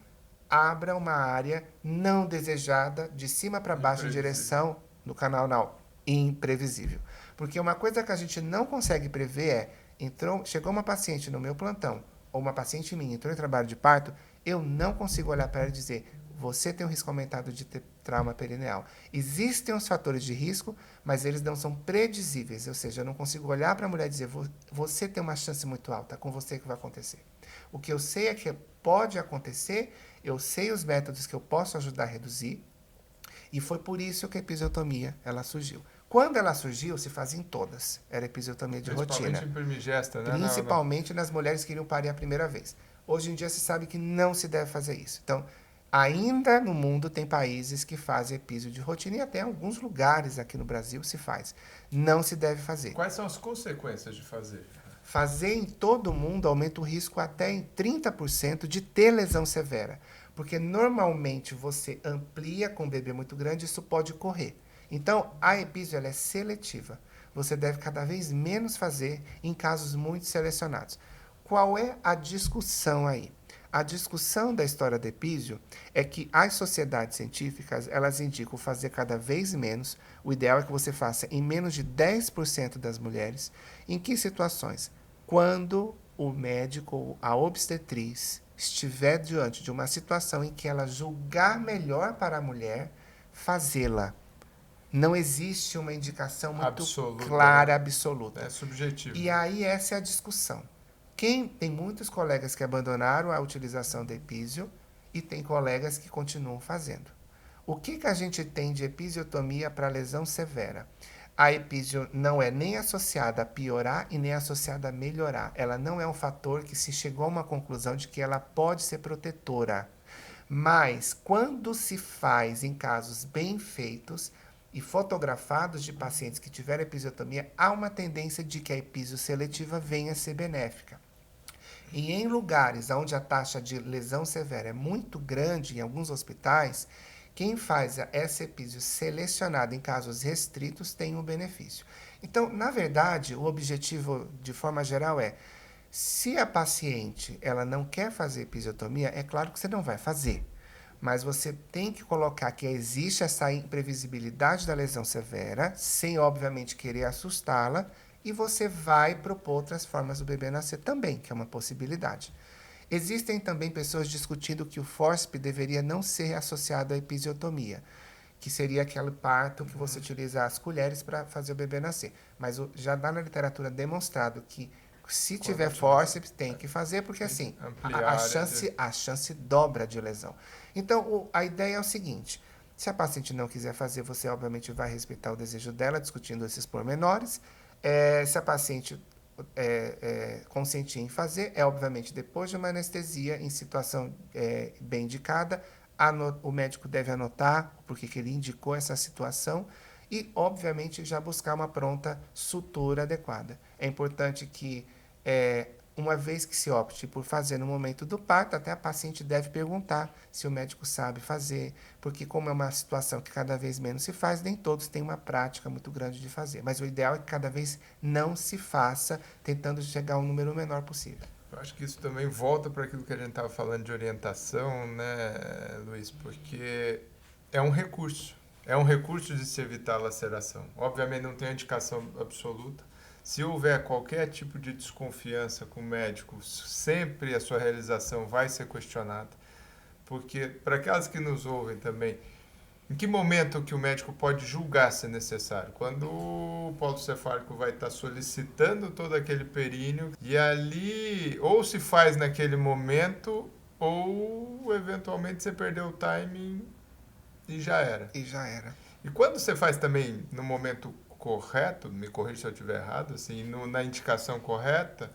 B: abra uma área não desejada, de cima para baixo, em direção no canal anal. Imprevisível. Porque uma coisa que a gente não consegue prever é, chegou uma paciente no meu plantão, ou uma paciente minha entrou em trabalho de parto, eu não consigo olhar para ela e dizer, você tem um risco aumentado de ter trauma perineal. Existem os fatores de risco, mas eles não são predizíveis, ou seja, eu não consigo olhar para a mulher e dizer, você tem uma chance muito alta, com você que vai acontecer. O que eu sei é que pode acontecer, eu sei os métodos que eu posso ajudar a reduzir, e foi por isso que a episiotomia ela surgiu. Quando ela surgiu, se fazia em todas. Era episiotomia de rotina.
A: Principalmente em primigesta, né?
B: Principalmente nas mulheres que iriam parir a primeira vez. Hoje em dia se sabe que não se deve fazer isso. Então, ainda no mundo tem países que fazem episio de rotina e até alguns lugares aqui no Brasil se faz. Não se deve fazer.
A: Quais são as consequências de fazer?
B: Fazer em todo mundo aumenta o risco até em 30% de ter lesão severa. Porque normalmente você amplia com um bebê muito grande, isso pode correr. Então, a episio ela é seletiva. Você deve cada vez menos fazer em casos muito selecionados. Qual é a discussão aí? A discussão da história do episio é que as sociedades científicas, elas indicam fazer cada vez menos. O ideal é que você faça em menos de 10% das mulheres. Em que situações? Quando o médico, a obstetriz, estiver diante de uma situação em que ela julgar melhor para a mulher fazê-la. Não existe uma indicação muito
A: absoluta,
B: clara,
A: né?
B: Absoluta.
A: É subjetivo.
B: E aí essa é a discussão. Tem muitos colegas que abandonaram a utilização da episio e tem colegas que continuam fazendo. O que a gente tem de episiotomia para lesão severa? A episio não é nem associada a piorar e nem associada a melhorar. Ela não é um fator que se chegou a uma conclusão de que ela pode ser protetora. Mas, quando se faz em casos bem feitos e fotografados de pacientes que tiveram episiotomia, há uma tendência de que a episio seletiva venha a ser benéfica. E em lugares onde a taxa de lesão severa é muito grande, em alguns hospitais, quem faz essa episio selecionada em casos restritos tem um benefício. Então, na verdade, o objetivo, de forma geral, é se a paciente ela não quer fazer episiotomia, é claro que você não vai fazer. Mas você tem que colocar que existe essa imprevisibilidade da lesão severa, sem, obviamente, querer assustá-la, e você vai propor outras formas do bebê nascer também, que é uma possibilidade. Existem também pessoas discutindo que o fórceps deveria não ser associado à episiotomia, que seria aquele parto que você utiliza as colheres para fazer o bebê nascer. Mas já dá na literatura demonstrado que se tiver fórceps, tem que fazer, porque assim, a chance dobra de lesão. Então, a ideia é o seguinte, se a paciente não quiser fazer, você obviamente vai respeitar o desejo dela, discutindo esses pormenores. Se a paciente consentir em fazer, obviamente depois de uma anestesia, em situação bem indicada, o médico deve anotar porque que ele indicou essa situação e, obviamente, já buscar uma pronta sutura adequada. É importante que, uma vez que se opte por fazer no momento do parto, até a paciente deve perguntar se o médico sabe fazer, porque como é uma situação que cada vez menos se faz, nem todos têm uma prática muito grande de fazer. Mas o ideal é que cada vez não se faça, tentando chegar ao número menor possível.
A: Eu acho que isso também volta para aquilo que a gente estava falando de orientação, né, Luiz? Porque é um recurso. É um recurso de se evitar a laceração. Obviamente não tem indicação absoluta. Se houver qualquer tipo de desconfiança com o médico, sempre a sua realização vai ser questionada. Porque, para aquelas que nos ouvem também, em que momento que o médico pode julgar se necessário? Quando o polo cefálico vai estar solicitando todo aquele períneo e ali ou se faz naquele momento ou eventualmente você perdeu o timing e já era. E quando você faz também no momento correto, me corrija se eu estiver errado, assim, na indicação correta,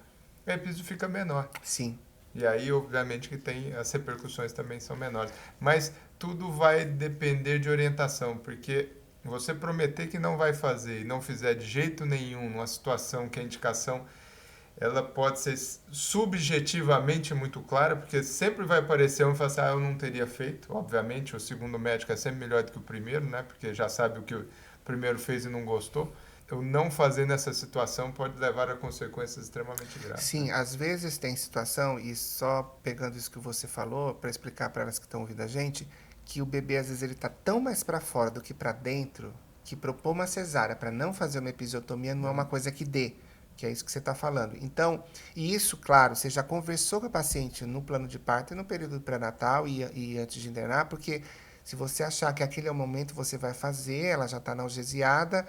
A: a episio fica menor.
B: Sim.
A: E aí, obviamente, que as repercussões também são menores. Mas tudo vai depender de orientação, porque você prometer que não vai fazer e não fizer de jeito nenhum numa situação que a indicação ela pode ser subjetivamente muito clara, porque sempre vai aparecer um e falar assim, eu não teria feito. Obviamente, o segundo médico é sempre melhor do que o primeiro, né? Porque já sabe o que o primeiro fez e não gostou. Eu não fazer nessa situação pode levar a consequências extremamente graves.
B: Sim, às vezes tem situação, e só pegando isso que você falou, para explicar para elas que estão ouvindo a gente, que o bebê às vezes ele está tão mais para fora do que para dentro, que propor uma cesárea para não fazer uma episiotomia não é uma coisa que dê, que é isso que você está falando. Então, e isso, claro, você já conversou com a paciente no plano de parto e no período pré-natal e antes de internar, porque se você achar que aquele é o momento, você vai fazer, ela já está analgesiada,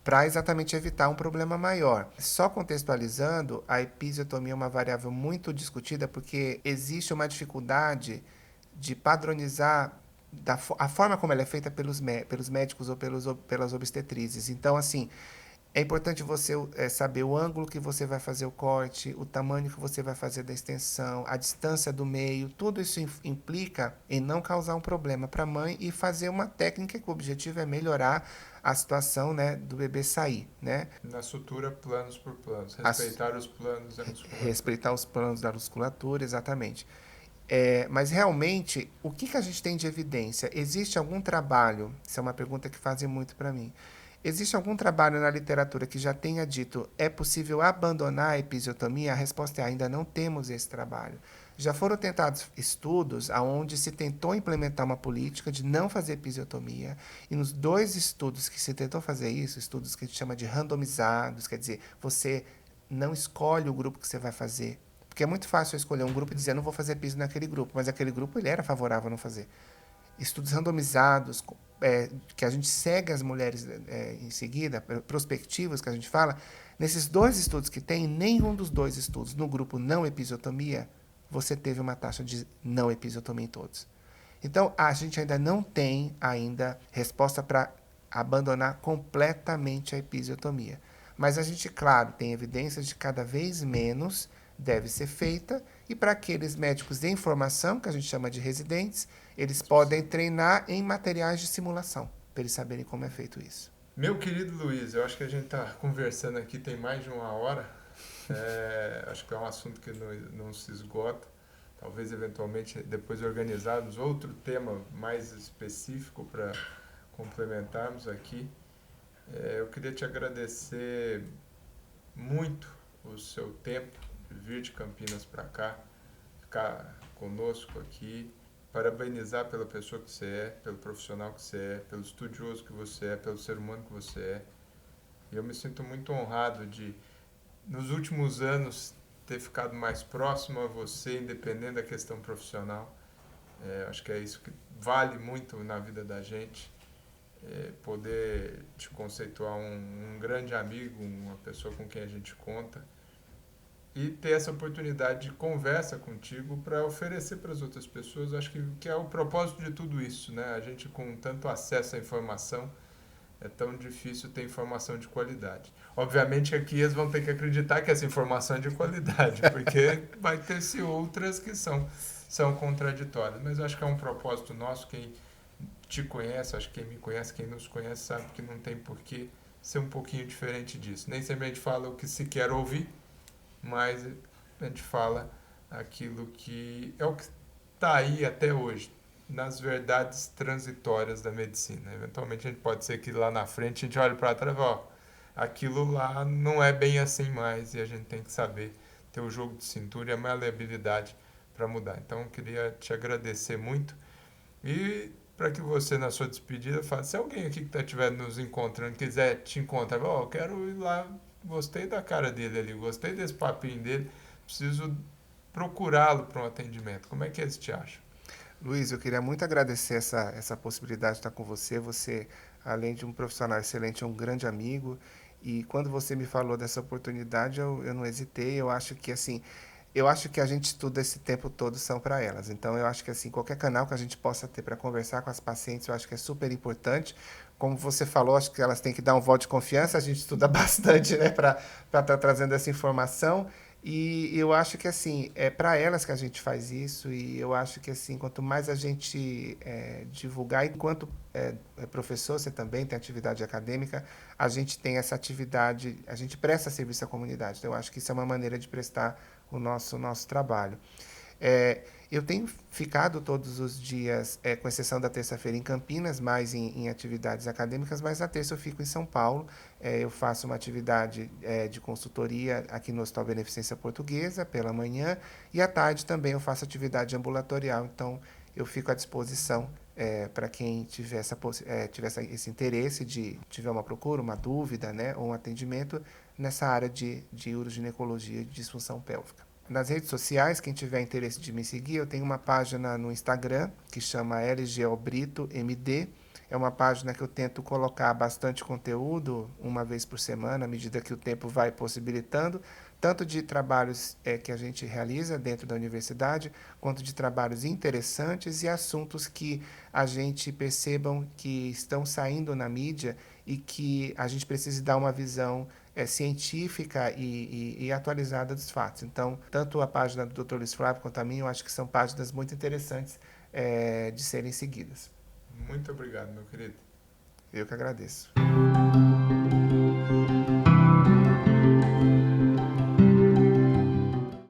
B: para exatamente evitar um problema maior. Só contextualizando, a episiotomia é uma variável muito discutida porque existe uma dificuldade de padronizar a forma como ela é feita pelos médicos ou pelas obstetrizes. Então, assim, é importante você saber o ângulo que você vai fazer o corte, o tamanho que você vai fazer da extensão, a distância do meio. Tudo isso implica em não causar um problema para a mãe e fazer uma técnica que o objetivo é melhorar a situação, né, do bebê sair, né?
A: Na sutura, planos por planos. Respeitar os planos da musculatura.
B: Respeitar os planos da musculatura, exatamente. Mas realmente, o que a gente tem de evidência? Existe algum trabalho? Isso é uma pergunta que fazem muito para mim. Existe algum trabalho na literatura que já tenha dito é possível abandonar a episiotomia? A resposta é ainda não temos esse trabalho. Já foram tentados estudos onde se tentou implementar uma política de não fazer episiotomia, e nos 2 estudos que se tentou fazer isso, estudos que a gente chama de randomizados, quer dizer, você não escolhe o grupo que você vai fazer, porque é muito fácil eu escolher um grupo e dizer, não vou fazer episo naquele grupo, mas aquele grupo ele era favorável a não fazer. Estudos randomizados, que a gente segue as mulheres em seguida, prospectivos que a gente fala, nesses 2 estudos que tem, nenhum dos 2 estudos no grupo não episiotomia, você teve uma taxa de não episiotomia em todos. Então, a gente ainda não tem resposta para abandonar completamente a episiotomia. Mas a gente, claro, tem evidências de cada vez menos deve ser feita, e para aqueles médicos de informação, que a gente chama de residentes, eles podem treinar em materiais de simulação, para eles saberem como é feito isso.
A: Meu querido Luiz, eu acho que a gente está conversando aqui tem mais de 1 hora. Acho que é um assunto que não se esgota. Talvez, eventualmente, depois organizarmos outro tema mais específico para complementarmos aqui. Eu queria te agradecer muito o seu tempo de vir de Campinas para cá, ficar conosco aqui, parabenizar pela pessoa que você é, pelo profissional que você é, pelo estudioso que você é, pelo ser humano que você é. E eu me sinto muito honrado de, nos últimos anos, ter ficado mais próximo a você, independente da questão profissional. Acho que é isso que vale muito na vida da gente. Poder te conceituar um grande amigo, uma pessoa com quem a gente conta, e ter essa oportunidade de conversa contigo para oferecer para as outras pessoas. Acho que é o propósito de tudo isso, né? A gente, com tanto acesso à informação, é tão difícil ter informação de qualidade. Obviamente aqui eles vão ter que acreditar que essa informação é de qualidade, porque vai ter-se outras que são contraditórias. Mas eu acho que é um propósito nosso. Quem te conhece, acho que quem me conhece, quem nos conhece, sabe que não tem por que ser um pouquinho diferente disso. Nem sempre a gente fala o que se quer ouvir, mas a gente fala aquilo que é o que está aí até hoje, nas verdades transitórias da medicina. Eventualmente a gente pode ser que lá na frente a gente olhe para trás e fala, aquilo lá não é bem assim mais, e a gente tem que saber ter o jogo de cintura e a maleabilidade para mudar. Então eu queria te agradecer muito, e para que você, na sua despedida, fale, se alguém aqui que estiver nos encontrando quiser te encontrar, eu quero ir lá, gostei da cara dele ali, gostei desse papinho dele, preciso procurá-lo para um atendimento. Como é que eles te acham?
B: Luiz, eu queria muito agradecer essa possibilidade de estar com você. Você, além de um profissional excelente, é um grande amigo. E quando você me falou dessa oportunidade, eu não hesitei. Eu acho que, assim, a gente estuda esse tempo todo são para elas. Então, eu acho que, assim, qualquer canal que a gente possa ter para conversar com as pacientes, eu acho que é super importante. Como você falou, acho que elas têm que dar um voto de confiança. A gente estuda bastante, né, para estar trazendo essa informação. E eu acho que assim, é para elas que a gente faz isso, e eu acho que assim, quanto mais a gente divulgar, enquanto professor, você também tem atividade acadêmica, a gente tem essa atividade, a gente presta serviço à comunidade. Então, eu acho que isso é uma maneira de prestar o nosso trabalho. É, eu tenho ficado todos os dias, com exceção da terça-feira, em Campinas, mais em atividades acadêmicas, mas na terça eu fico em São Paulo. Eu faço uma atividade de consultoria aqui no Hospital Beneficência Portuguesa, pela manhã, e à tarde também eu faço atividade ambulatorial. Então, eu fico à disposição para quem tiver, esse interesse de tiver uma procura, uma dúvida, né, ou um atendimento nessa área de uroginecologia e de disfunção pélvica. Nas redes sociais, quem tiver interesse de me seguir, eu tenho uma página no Instagram que chama LGOBritoMD. É uma página que eu tento colocar bastante conteúdo, uma vez por semana, à medida que o tempo vai possibilitando, tanto de trabalhos que a gente realiza dentro da universidade, quanto de trabalhos interessantes e assuntos que a gente percebam que estão saindo na mídia e que a gente precisa dar uma visão científica e atualizada dos fatos. Então, tanto a página do Dr. Luiz Flávio quanto a minha, eu acho que são páginas muito interessantes de serem seguidas.
A: Muito obrigado, meu querido.
B: Eu que agradeço.